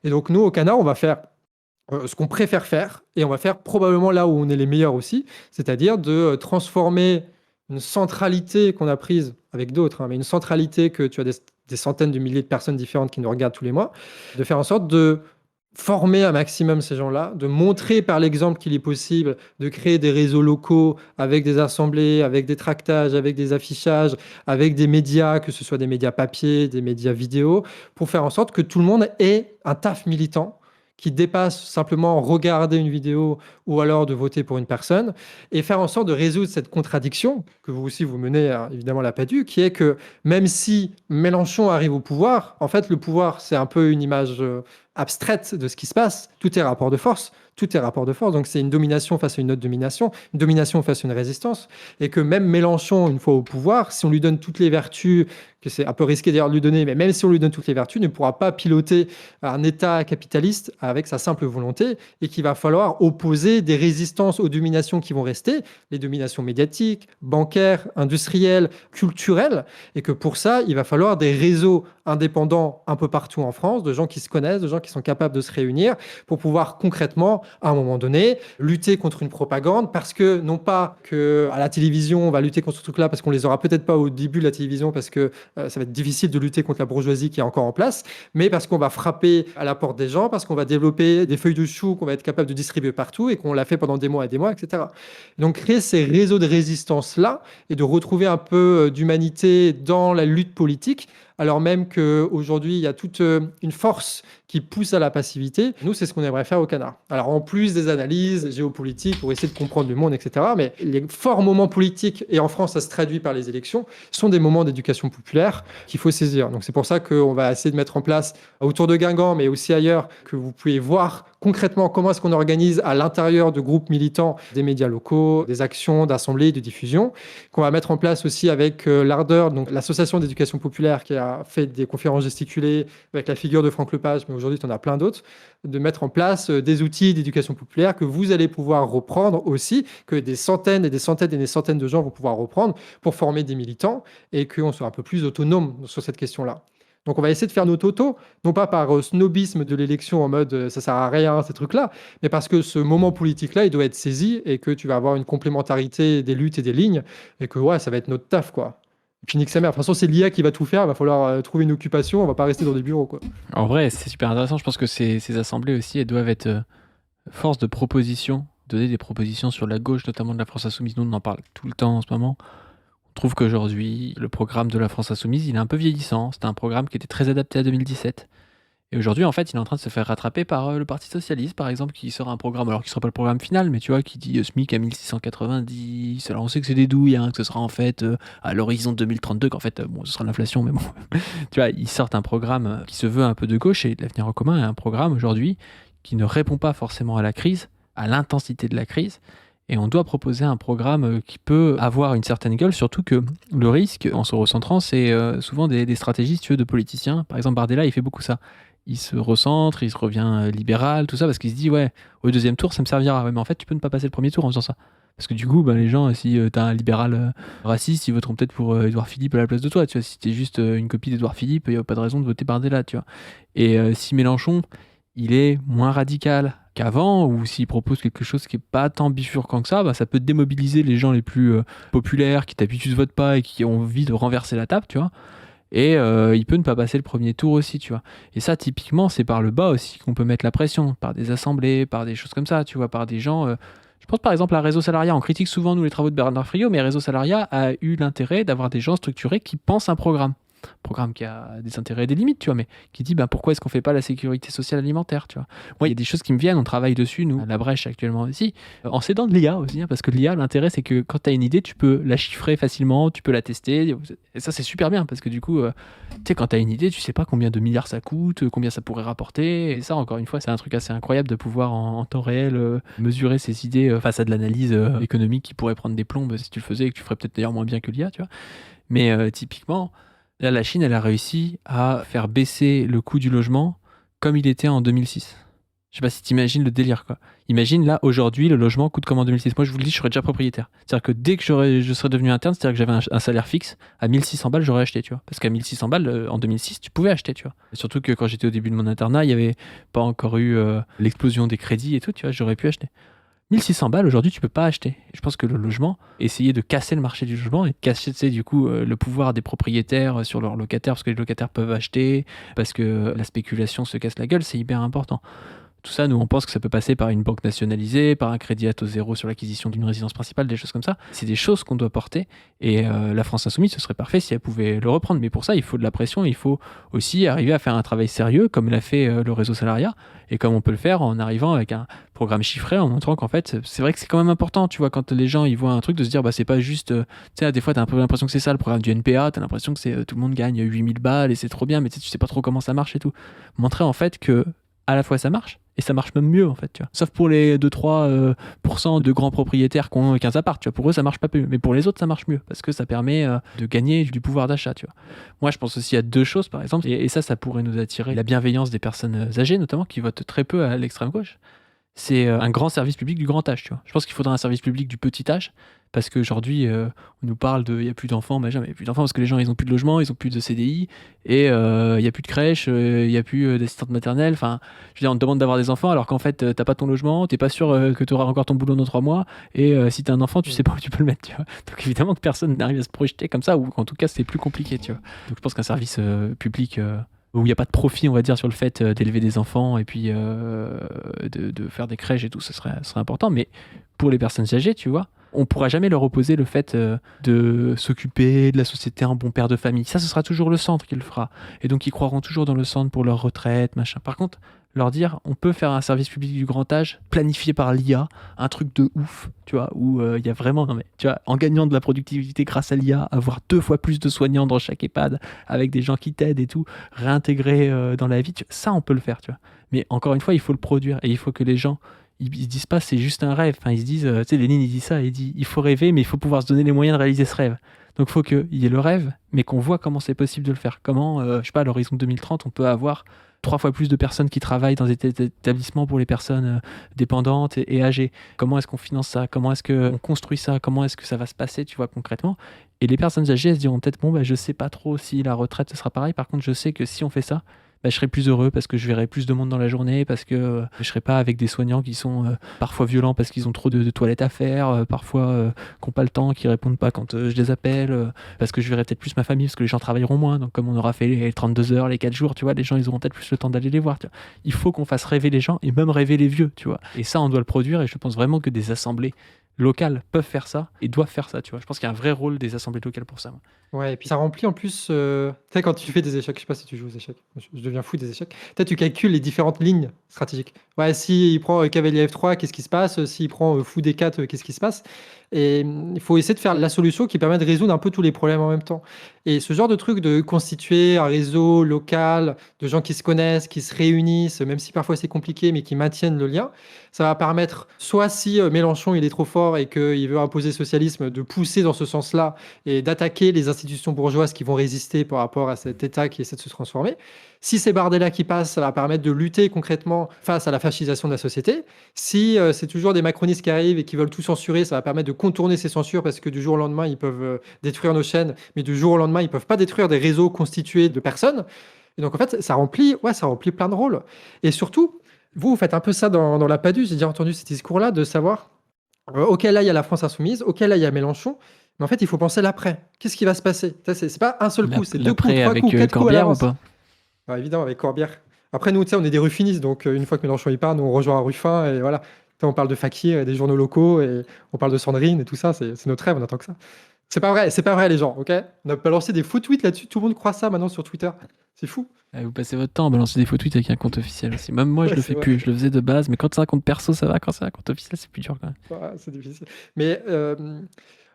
Et donc nous, au Canard, on va faire ce qu'on préfère faire, et on va faire probablement là où on est les meilleurs aussi, c'est-à-dire de transformer une centralité qu'on a prise avec d'autres, mais une centralité que tu as des centaines de milliers de personnes différentes qui nous regardent tous les mois, de faire en sorte de former un maximum ces gens-là, de montrer par l'exemple qu'il est possible de créer des réseaux locaux avec des assemblées, avec des tractages, avec des affichages, avec des médias, que ce soit des médias papier, des médias vidéo, pour faire en sorte que tout le monde ait un taf militant qui dépasse simplement regarder une vidéo ou alors de voter pour une personne, et faire en sorte de résoudre cette contradiction que vous aussi vous menez évidemment à la PADU, qui est que même si Mélenchon arrive au pouvoir, en fait le pouvoir c'est un peu une image abstraite de ce qui se passe. Tout est rapport de force. Donc c'est une domination face à une autre domination, une domination face à une résistance. Et que même Mélenchon, une fois au pouvoir, si on lui donne toutes les vertus, que c'est un peu risqué d'ailleurs de lui donner, mais même si on lui donne toutes les vertus, ne pourra pas piloter un État capitaliste avec sa simple volonté, et qu'il va falloir opposer des résistances aux dominations qui vont rester, les dominations médiatiques, bancaires, industrielles, culturelles, et que pour ça, il va falloir des réseaux indépendants un peu partout en France, de gens qui se connaissent, de gens qui sont capables de se réunir pour pouvoir concrètement, à un moment donné, lutter contre une propagande, parce que non pas que à la télévision on va lutter contre ce truc-là parce qu'on les aura peut-être pas au début de la télévision parce que ça va être difficile de lutter contre la bourgeoisie qui est encore en place, mais parce qu'on va frapper à la porte des gens, parce qu'on va développer des feuilles de chou qu'on va être capable de distribuer partout et qu'on l'a fait pendant des mois et des mois, etc. Donc créer ces réseaux de résistance-là et de retrouver un peu d'humanité dans la lutte politique, alors même qu'aujourd'hui, il y a toute une force qui pousse à la passivité. Nous, c'est ce qu'on aimerait faire au Canard. Alors, en plus des analyses géopolitiques pour essayer de comprendre le monde, etc., mais les forts moments politiques, et en France, ça se traduit par les élections, sont des moments d'éducation populaire qu'il faut saisir. Donc, c'est pour ça qu'on va essayer de mettre en place, autour de Guingamp, mais aussi ailleurs, que vous pouvez voir concrètement comment est-ce qu'on organise à l'intérieur de groupes militants des médias locaux, des actions d'assemblée, de diffusion, qu'on va mettre en place aussi avec l'Ardeur, donc l'association d'éducation populaire qui a fait des conférences gesticulées avec la figure de Franck Lepage, mais aujourd'hui, tu en as plein d'autres, de mettre en place des outils d'éducation populaire que vous allez pouvoir reprendre aussi, que des centaines et des centaines et des centaines de gens vont pouvoir reprendre pour former des militants et qu'on soit un peu plus autonome sur cette question-là. Donc on va essayer de faire nos totaux, non pas par snobisme de l'élection en mode ça sert à rien ces trucs-là, mais parce que ce moment politique-là, il doit être saisi et que tu vas avoir une complémentarité des luttes et des lignes et que ouais, ça va être notre taf quoi. Et puis nique sa mère, de toute façon c'est l'IA qui va tout faire, il va falloir trouver une occupation, on va pas rester dans des bureaux quoi. En vrai, c'est super intéressant, je pense que ces assemblées aussi, elles doivent être force de proposition, donner des propositions sur la gauche, notamment de la France Insoumise. Nous on en parle tout le temps en ce moment. Je trouve qu'aujourd'hui, le programme de la France Insoumise, il est un peu vieillissant. C'était un programme qui était très adapté à 2017. Et aujourd'hui, en fait, il est en train de se faire rattraper par le Parti Socialiste, par exemple, qui sort un programme, alors qui ne sera pas le programme final, mais tu vois, qui dit SMIC à 1690. Alors on sait que c'est des douilles, hein, que ce sera en fait à l'horizon 2032, qu'en fait, bon, ce sera l'inflation, mais bon. Tu vois, ils sortent un programme qui se veut un peu de gauche, et l'Avenir en commun est un programme aujourd'hui qui ne répond pas forcément à la crise, à l'intensité de la crise. Et on doit proposer un programme qui peut avoir une certaine gueule, surtout que le risque, en se recentrant, c'est souvent des stratégies, si tu veux, de politiciens. Par exemple, Bardella, il fait beaucoup ça. Il se recentre, il se revient libéral, tout ça, parce qu'il se dit, ouais, au deuxième tour, ça me servira. Ouais, mais en fait, tu peux ne pas passer le premier tour en faisant ça. Parce que du coup, les gens, si t'as un libéral raciste, ils voteront peut-être pour Édouard Philippe à la place de toi. Tu vois, si t'es juste une copie d'Édouard Philippe, il n'y a pas de raison de voter Bardella, tu vois. Et si Mélenchon, il est moins radical qu'avant, ou s'il propose quelque chose qui n'est pas tant bifurquant que ça, ça peut démobiliser les gens les plus populaires, qui d'habitude ne votent pas et qui ont envie de renverser la table, tu vois. Et il peut ne pas passer le premier tour aussi, tu vois. Et ça, typiquement, c'est par le bas aussi qu'on peut mettre la pression, par des assemblées, par des choses comme ça, tu vois, par des gens... Je pense par exemple à Réseau Salariat. On critique souvent, nous, les travaux de Bernard Friot, mais Réseau Salariat a eu l'intérêt d'avoir des gens structurés qui pensent un programme qui a des intérêts et des limites, tu vois, mais qui dit pourquoi est-ce qu'on fait pas la sécurité sociale alimentaire, tu vois. Moi, il y a des choses qui me viennent, on travaille dessus, nous, à la brèche actuellement aussi, en s'aidant de l'IA aussi, parce que l'IA, l'intérêt, c'est que quand tu as une idée, tu peux la chiffrer facilement, tu peux la tester, et ça, c'est super bien, parce que du coup, tu sais, quand tu as une idée, tu sais pas combien de milliards ça coûte, combien ça pourrait rapporter, et ça, encore une fois, c'est un truc assez incroyable de pouvoir en temps réel mesurer ces idées face à de l'analyse économique qui pourrait prendre des plombes si tu le faisais, et que tu ferais peut-être d'ailleurs moins bien que l'IA, tu vois. Mais typiquement, là, la Chine, elle a réussi à faire baisser le coût du logement comme il était en 2006. Je sais pas si t'imagines le délire, quoi. Imagine, là, aujourd'hui, le logement coûte comme en 2006. Moi, je vous le dis, je serais déjà propriétaire. C'est-à-dire que dès que je serais devenu interne, c'est-à-dire que j'avais un salaire fixe, à 1600 balles, j'aurais acheté, tu vois. Parce qu'à 1600 balles, en 2006, tu pouvais acheter, tu vois. Et surtout que quand j'étais au début de mon internat, il n'y avait pas encore eu l'explosion des crédits et tout, tu vois, j'aurais pu acheter. 1600 balles, aujourd'hui, tu peux pas acheter. Je pense que le logement, essayer de casser le marché du logement et de casser, du coup, le pouvoir des propriétaires sur leurs locataires, parce que les locataires peuvent acheter, parce que la spéculation se casse la gueule, c'est hyper important. Tout ça, nous, on pense que ça peut passer par une banque nationalisée, par un crédit à taux zéro sur l'acquisition d'une résidence principale, des choses comme ça. C'est des choses qu'on doit porter. Et la France Insoumise, ce serait parfait si elle pouvait le reprendre. Mais pour ça, il faut de la pression. Il faut aussi arriver à faire un travail sérieux, comme l'a fait le Réseau Salariat, et comme on peut le faire en arrivant avec un programme chiffré, en montrant qu'en fait, c'est vrai que c'est quand même important, tu vois, quand les gens ils voient un truc, de se dire, c'est pas juste... tu sais, des fois, t'as un peu l'impression que c'est ça, le programme du NPA, t'as l'impression que c'est tout le monde gagne 8000 balles, et c'est trop bien, mais tu sais pas trop comment ça marche et tout. Montrer en fait que à la fois ça marche, et ça marche même mieux en fait, tu vois. Sauf pour les 2-3% de grands propriétaires qui ont 15 apparts, tu vois. Pour eux, ça marche pas mieux, mais pour les autres, ça marche mieux, parce que ça permet de gagner du pouvoir d'achat, tu vois. Moi, je pense aussi à 2 choses, par exemple, et ça pourrait nous attirer la bienveillance des personnes âgées, notamment, qui votent très peu à l'extrême gauche. C'est un grand service public du grand âge, tu vois. Je pense qu'il faudra un service public du petit âge, parce qu'aujourd'hui, on nous parle de il n'y a plus d'enfants, mais jamais il n'y a plus d'enfants, parce que les gens, ils n'ont plus de logement, ils n'ont plus de CDI, et il n'y a plus de crèche, il n'y a plus d'assistante maternelle. Enfin, je veux dire, on te demande d'avoir des enfants, alors qu'en fait, tu n'as pas ton logement, tu n'es pas sûr que tu auras encore ton boulot dans 3 mois, et si tu as un enfant, tu sais pas où tu peux le mettre, tu vois. Donc évidemment que personne n'arrive à se projeter comme ça, ou en tout cas, c'est plus compliqué, tu vois. Donc je pense qu'un service public... où il n'y a pas de profit, on va dire, sur le fait d'élever des enfants et puis de faire des crèches et tout, ce serait important. Mais pour les personnes âgées, tu vois, on ne pourra jamais leur opposer le fait de s'occuper de la société, un bon père de famille. Ça, ce sera toujours le centre qui le fera. Et donc, ils croiront toujours dans le centre pour leur retraite, machin. Par contre, leur dire, on peut faire un service public du grand âge planifié par l'IA, un truc de ouf, tu vois, où il y a vraiment, non mais, tu vois, en gagnant de la productivité grâce à l'IA, avoir 2 fois plus de soignants dans chaque EHPAD, avec des gens qui t'aident et tout, réintégrer dans la vie, ça, on peut le faire, tu vois. Mais encore une fois, il faut le produire, et il faut que les gens, ils se disent pas, c'est juste un rêve. Enfin, ils se disent, tu sais, Lénine, il dit ça, il dit, il faut rêver, mais il faut pouvoir se donner les moyens de réaliser ce rêve. Donc, il faut qu'il y ait le rêve, mais qu'on voit comment c'est possible de le faire. Comment, je sais pas, à l'horizon 2030, on peut avoir 3 fois plus de personnes qui travaillent dans des établissements pour les personnes dépendantes et âgées. Comment est-ce qu'on finance ça? Comment est-ce qu'on construit ça? Comment est-ce que ça va se passer, tu vois, concrètement? Et les personnes âgées, elles se diront peut-être, bon, bah, je sais pas trop si la retraite, ce sera pareil. Par contre, je sais que si on fait ça, bah, je serai plus heureux parce que je verrai plus de monde dans la journée, parce que je serai pas avec des soignants qui sont parfois violents parce qu'ils ont trop de toilettes à faire, parfois qui n'ont pas le temps, qui répondent pas quand je les appelle, parce que je verrai peut-être plus ma famille, parce que les gens travailleront moins. Donc comme on aura fait les 32 heures, les 4 jours, tu vois, les gens, ils auront peut-être plus le temps d'aller les voir. Tu vois. Il faut qu'on fasse rêver les gens et même rêver les vieux, tu vois. Et ça, on doit le produire, et je pense vraiment que des assemblées locales peuvent faire ça et doivent faire ça, tu vois. Je pense qu'il y a un vrai rôle des assemblées locales pour ça. Moi. Ouais, et puis ça remplit en plus, tu sais, quand tu fais des échecs, je sais pas si tu joues aux échecs, je deviens fou des échecs. Peut-être tu calcules les différentes lignes stratégiques. Ouais, s'il prend cavalier F3, qu'est-ce qui se passe? S'il prend fou D4, qu'est-ce qui se passe? Et il faut essayer de faire la solution qui permet de résoudre un peu tous les problèmes en même temps. Et ce genre de truc de constituer un réseau local, de gens qui se connaissent, qui se réunissent, même si parfois c'est compliqué, mais qui maintiennent le lien, ça va permettre, soit si Mélenchon il est trop fort et qu'il veut imposer le socialisme, de pousser dans ce sens-là et d'attaquer les institutions bourgeoises qui vont résister par rapport à cet État qui essaie de se transformer. Si c'est Bardella qui passe, ça va permettre de lutter concrètement face à la fascisation de la société. Si c'est toujours des macronistes qui arrivent et qui veulent tout censurer, ça va permettre de contourner ces censures parce que du jour au lendemain, ils peuvent détruire nos chaînes, mais du jour au lendemain, ils peuvent pas détruire des réseaux constitués de personnes. Et donc en fait, ça remplit plein de rôles. Et surtout, vous faites un peu ça dans la PADU. J'ai déjà entendu ce discours-là de savoir, ok, là, il y a la France insoumise, ok, là, il y a Mélenchon, mais en fait, il faut penser l'après. Qu'est-ce qui va se passer? C'est pas un seul coup, c'est 2 coups, 3 coups, 4 coups à Corbière l'avance. ou pas? Ouais, évidemment, avec Corbière. Après, nous, tu sais, on est des ruffinistes, donc une fois que Mélenchon y part, nous, on rejoint un Ruffin, et voilà. Tu sais, on parle de Fakir et des journaux locaux, et on parle de Sandrine et tout ça, c'est notre rêve, on attend que ça. C'est pas vrai, les gens, ok? On a balancé des faux tweets là-dessus, tout le monde croit ça maintenant sur Twitter. C'est fou. Vous passez votre temps à balancer des faux tweets avec un compte officiel aussi. Même moi, je Ouais, le c'est fais vrai. plus. Je le faisais de base, mais quand c'est un compte perso, ça va. Quand c'est un compte officiel, c'est plus dur quand même. Ouais, c'est difficile. Mais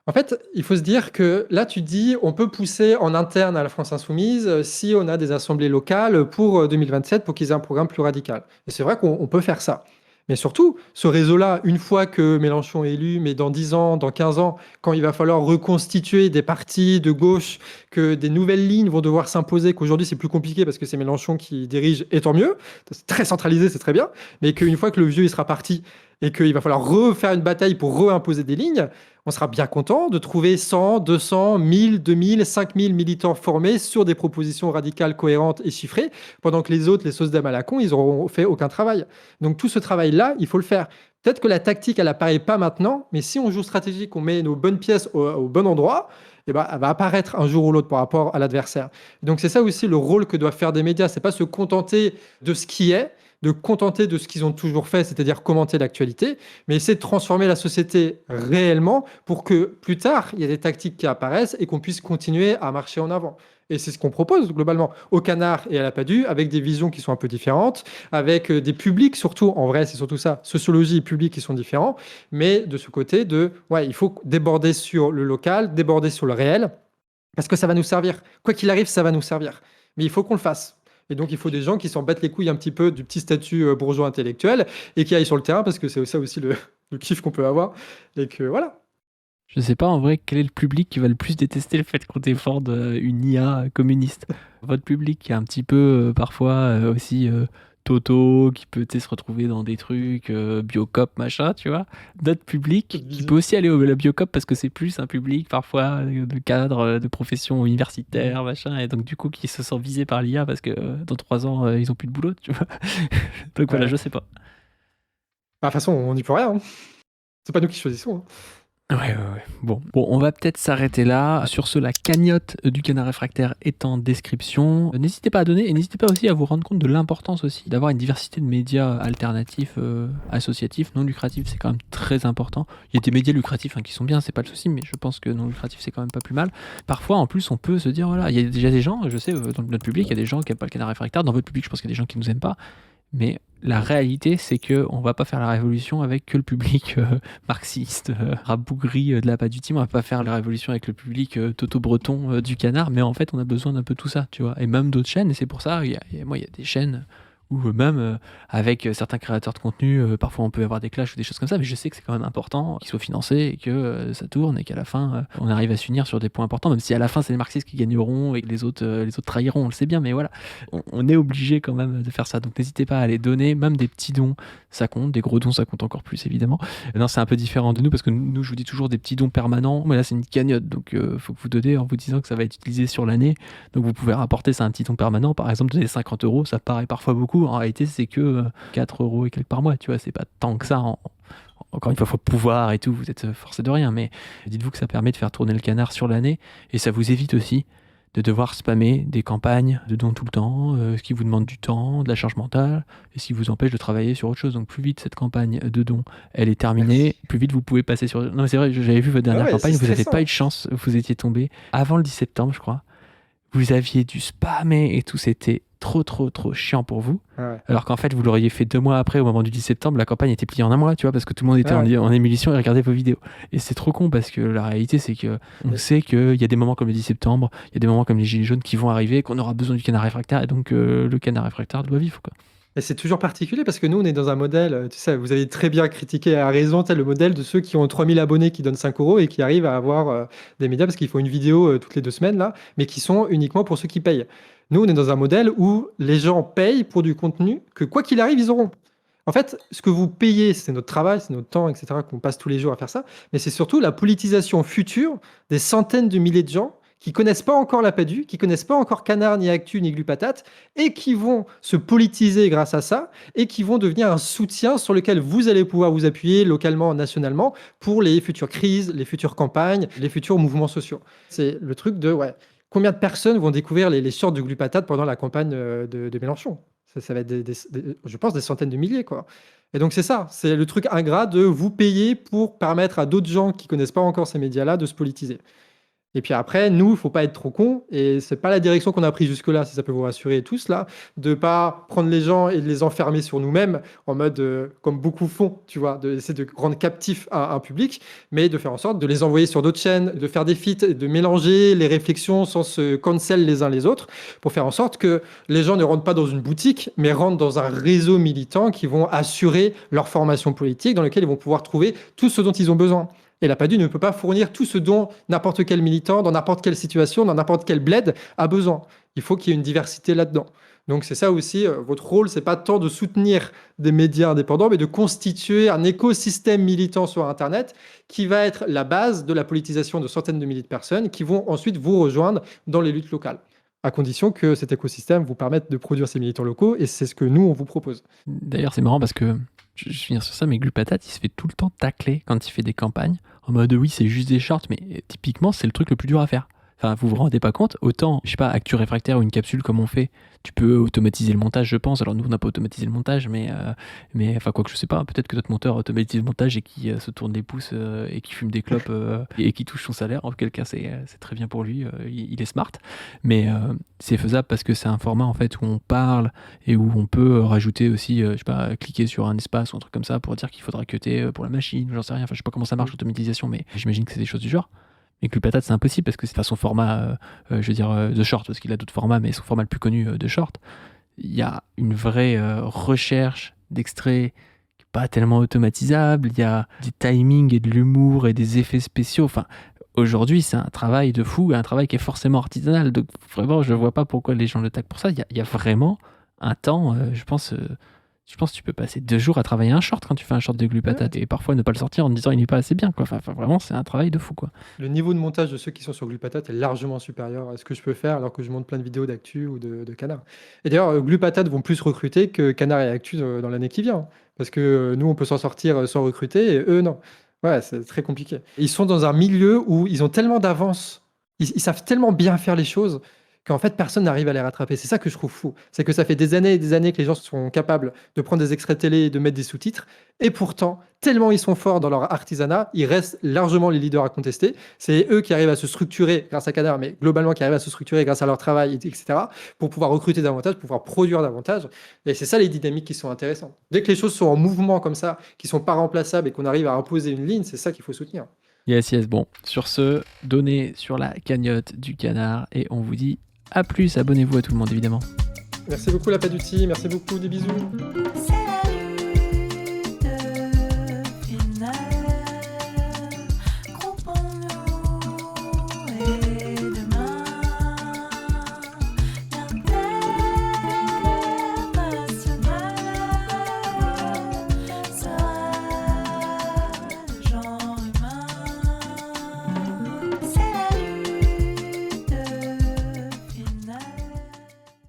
en fait, il faut se dire que là, tu dis, on peut pousser en interne à la France Insoumise si on a des assemblées locales pour 2027 pour qu'ils aient un programme plus radical. Et c'est vrai qu'on peut faire ça. Mais surtout, ce réseau-là, une fois que Mélenchon est élu, mais dans 10 ans, dans 15 ans, quand il va falloir reconstituer des partis de gauche, que des nouvelles lignes vont devoir s'imposer, qu'aujourd'hui c'est plus compliqué parce que c'est Mélenchon qui dirige, et tant mieux, c'est très centralisé, c'est très bien, mais qu'une fois que le vieux il sera parti et qu'il va falloir refaire une bataille pour reimposer des lignes, on sera bien content de trouver 100, 200, 1000, 2000, 5000 militants formés sur des propositions radicales, cohérentes et chiffrées, pendant que les autres, les sauces d'âme à la con, ils n'auront fait aucun travail. Donc tout ce travail-là, il faut le faire. Peut-être que la tactique, elle apparaît pas maintenant, mais si on joue stratégique, on met nos bonnes pièces au bon endroit, eh ben, elle va apparaître un jour ou l'autre par rapport à l'adversaire. Donc c'est ça aussi le rôle que doivent faire des médias, c'est pas se contenter de ce qui est, de contenter de ce qu'ils ont toujours fait, c'est-à-dire commenter l'actualité, mais essayer de transformer la société réellement pour que plus tard, il y ait des tactiques qui apparaissent et qu'on puisse continuer à marcher en avant. Et c'est ce qu'on propose globalement au Canard et à la PADU, avec des visions qui sont un peu différentes, avec des publics surtout, en vrai c'est surtout ça, sociologie et public qui sont différents, mais de ce côté il faut déborder sur le local, déborder sur le réel, parce que ça va nous servir. Quoi qu'il arrive, ça va nous servir. Mais il faut qu'on le fasse. Et donc, il faut des gens qui s'en battent les couilles un petit peu du petit statut bourgeois intellectuel et qui aillent sur le terrain parce que c'est ça aussi le kiff qu'on peut avoir. Et que voilà. Je sais pas en vrai quel est le public qui va le plus détester le fait qu'on défende une IA communiste. Votre public qui est un petit peu parfois aussi Toto, qui peut se retrouver dans des trucs Biocop, machin, tu vois. Notre public qui peut aussi aller au la Biocop parce que c'est plus un public parfois de cadre, de profession universitaire, machin, et donc du coup qui se sent visé par l'IA parce que dans 3 ans ils ont plus de boulot, tu vois. Donc voilà, je sais pas. De toute façon, on n'y peut rien. Hein. C'est pas nous qui choisissons. Hein. Ouais. Bon, on va peut-être s'arrêter là. Sur ce, la cagnotte du Canard Réfractaire est en description. N'hésitez pas à donner et n'hésitez pas aussi à vous rendre compte de l'importance aussi d'avoir une diversité de médias alternatifs, associatifs, non lucratifs. C'est quand même très important. Il y a des médias lucratifs qui sont bien, c'est pas le souci, mais je pense que non lucratifs, c'est quand même pas plus mal. Parfois, en plus, on peut se dire, voilà, il y a déjà des gens, je sais, dans notre public, il y a des gens qui n'aiment pas le Canard Réfractaire. Dans votre public, je pense qu'il y a des gens qui nous aiment pas. Mais la réalité, c'est qu'on va pas faire la révolution avec que le public marxiste, rabougri de la patte du team. On va pas faire la révolution avec le public Toto Breton du Canard. Mais en fait, on a besoin d'un peu tout ça, tu vois. Et même d'autres chaînes. Et c'est pour ça, il y a des chaînes où même avec certains créateurs de contenu, parfois on peut avoir des clashs ou des choses comme ça. Mais je sais que c'est quand même important qu'ils soient financés et que ça tourne et qu'à la fin, on arrive à s'unir sur des points importants. Même si à la fin, c'est les marxistes qui gagneront et que les autres trahiront, on le sait bien. Mais voilà, on est obligé quand même de faire ça. Donc n'hésitez pas à aller donner, même des petits dons, ça compte. Des gros dons, ça compte encore plus, évidemment. Non, c'est un peu différent de nous parce que nous, je vous dis toujours des petits dons permanents. Mais là, c'est une cagnotte. Donc faut que vous donnez en vous disant que ça va être utilisé sur l'année. Donc vous pouvez rapporter ça un petit don permanent. Par exemple, donner 50 €, ça paraît parfois beaucoup. En réalité, c'est que 4 € et quelques par mois, tu vois, c'est pas tant que ça. Encore une fois, il faut pouvoir et tout, vous êtes forcé de rien, mais dites-vous que ça permet de faire tourner le canard sur l'année et ça vous évite aussi de devoir spammer des campagnes de dons tout le temps, ce qui vous demande du temps, de la charge mentale et ce qui vous empêche de travailler sur autre chose. Donc plus vite cette campagne de dons, elle est terminée, plus vite vous pouvez passer sur... Non mais c'est vrai, j'avais vu votre dernière campagne, vous n'avez pas eu de chance, vous étiez tombé avant le 10 septembre, je crois. Vous aviez dû spammer et tout, c'était trop chiant pour vous. Ouais. Alors qu'en fait, vous l'auriez fait 2 mois après, au moment du 10 septembre, la campagne était pliée en 1 mois, tu vois, parce que tout le monde était en émulation et regardait vos vidéos. Et c'est trop con parce que la réalité, c'est que on sait qu'il y a des moments comme le 10 septembre, il y a des moments comme les Gilets jaunes qui vont arriver, qu'on aura besoin du Canard Réfractaire, et donc le Canard Réfractaire doit vivre, quoi. Et c'est toujours particulier parce que nous, on est dans un modèle, tu sais, vous avez très bien critiqué à raison le modèle de ceux qui ont 3000 abonnés qui donnent 5 € et qui arrivent à avoir des médias parce qu'ils font une vidéo toutes les 2 semaines, là, mais qui sont uniquement pour ceux qui payent. Nous, on est dans un modèle où les gens payent pour du contenu que, quoi qu'il arrive, ils auront. En fait, ce que vous payez, c'est notre travail, c'est notre temps, etc., qu'on passe tous les jours à faire ça, mais c'est surtout la politisation future des centaines de milliers de gens qui connaissent pas encore la PADU, qui connaissent pas encore Canard, ni Actu, ni Glupatate, et qui vont se politiser grâce à ça, et qui vont devenir un soutien sur lequel vous allez pouvoir vous appuyer localement, nationalement, pour les futures crises, les futures campagnes, les futurs mouvements sociaux. C'est le truc de, combien de personnes vont découvrir les shorts de Glupatate pendant la campagne de Mélenchon ? Ça va être, je pense, des centaines de milliers, quoi. Et donc c'est ça, c'est le truc ingrat de vous payer pour permettre à d'autres gens qui connaissent pas encore ces médias-là de se politiser. Et puis après, nous, il ne faut pas être trop cons, et c'est pas la direction qu'on a prise jusque-là, si ça peut vous rassurer tous, là, de pas prendre les gens et de les enfermer sur nous-mêmes, en mode, comme beaucoup font, tu vois, d'essayer de rendre captifs un public, mais de faire en sorte de les envoyer sur d'autres chaînes, de faire des feats, de mélanger les réflexions sans se cancel les uns les autres, pour faire en sorte que les gens ne rentrent pas dans une boutique, mais rentrent dans un réseau militant qui vont assurer leur formation politique, dans lequel ils vont pouvoir trouver tout ce dont ils ont besoin. Et la PADU ne peut pas fournir tout ce dont n'importe quel militant, dans n'importe quelle situation, dans n'importe quel bled, a besoin. Il faut qu'il y ait une diversité là-dedans. Donc c'est ça aussi, votre rôle, c'est pas tant de soutenir des médias indépendants, mais de constituer un écosystème militant sur Internet qui va être la base de la politisation de centaines de milliers de personnes qui vont ensuite vous rejoindre dans les luttes locales, à condition que cet écosystème vous permette de produire ces militants locaux, et c'est ce que nous, on vous propose. D'ailleurs, c'est marrant parce que, je vais finir sur ça, mais Glupatate, il se fait tout le temps tacler quand il fait des campagnes, en mode oui, c'est juste des shorts, mais typiquement, c'est le truc le plus dur à faire. Enfin, vous vous rendez pas compte, autant, je sais pas, Actu Réfractaire ou une capsule comme on fait, tu peux automatiser le montage, je pense. Alors nous, on n'a pas automatisé le montage, mais enfin, quoi que je sais pas, peut-être que notre monteur automatise le montage et qui se tourne les pouces et qui fume des clopes et qui touche son salaire. En quel cas, c'est très bien pour lui, il est smart. Mais c'est faisable parce que c'est un format en fait où on parle et où on peut rajouter aussi, je sais pas, cliquer sur un espace ou un truc comme ça pour dire qu'il faudra cutter pour la machine, j'en sais rien. Enfin, je sais pas comment ça marche l'automatisation, mais j'imagine que c'est des choses du genre. Et que Glupatate, c'est impossible parce que c'est pas son format, je veux dire, de short, parce qu'il a d'autres formats, mais son format le plus connu de short, il y a une vraie recherche d'extraits qui n'est pas tellement automatisable. Il y a des timings et de l'humour et des effets spéciaux. Enfin, aujourd'hui, c'est un travail de fou, un travail qui est forcément artisanal. Donc vraiment, je ne vois pas pourquoi les gens le taguent pour ça. Il y a vraiment un temps, je pense que tu peux passer 2 jours à travailler un short quand tu fais un short de Glue Patate et parfois ne pas le sortir en te disant il n'est pas assez bien, quoi. Enfin, vraiment, c'est un travail de fou, quoi. Le niveau de montage de ceux qui sont sur Glue Patate est largement supérieur à ce que je peux faire alors que je monte plein de vidéos d'actu ou de Canard. Et d'ailleurs, Glue Patate vont plus recruter que Canard et Actu dans l'année qui vient. Parce que nous, on peut s'en sortir sans recruter et eux, non. Ouais, c'est très compliqué. Ils sont dans un milieu où ils ont tellement d'avance, ils savent tellement bien faire les choses qu'en fait, personne n'arrive à les rattraper. C'est ça que je trouve fou. C'est que ça fait des années et des années que les gens sont capables de prendre des extraits de télé et de mettre des sous-titres. Et pourtant, tellement ils sont forts dans leur artisanat, ils restent largement les leaders à contester. C'est eux qui arrivent à se structurer grâce à Canard, mais globalement qui arrivent à se structurer grâce à leur travail, etc., pour pouvoir recruter davantage, pour pouvoir produire davantage. Et c'est ça les dynamiques qui sont intéressantes. Dès que les choses sont en mouvement comme ça, qui sont pas remplaçables et qu'on arrive à imposer une ligne, c'est ça qu'il faut soutenir. Yes, bon. Sur ce, donnez sur la cagnotte du Canard et on vous dit à plus. Abonnez-vous à tout le monde, évidemment. Merci beaucoup, la Paduti. Merci beaucoup, des bisous.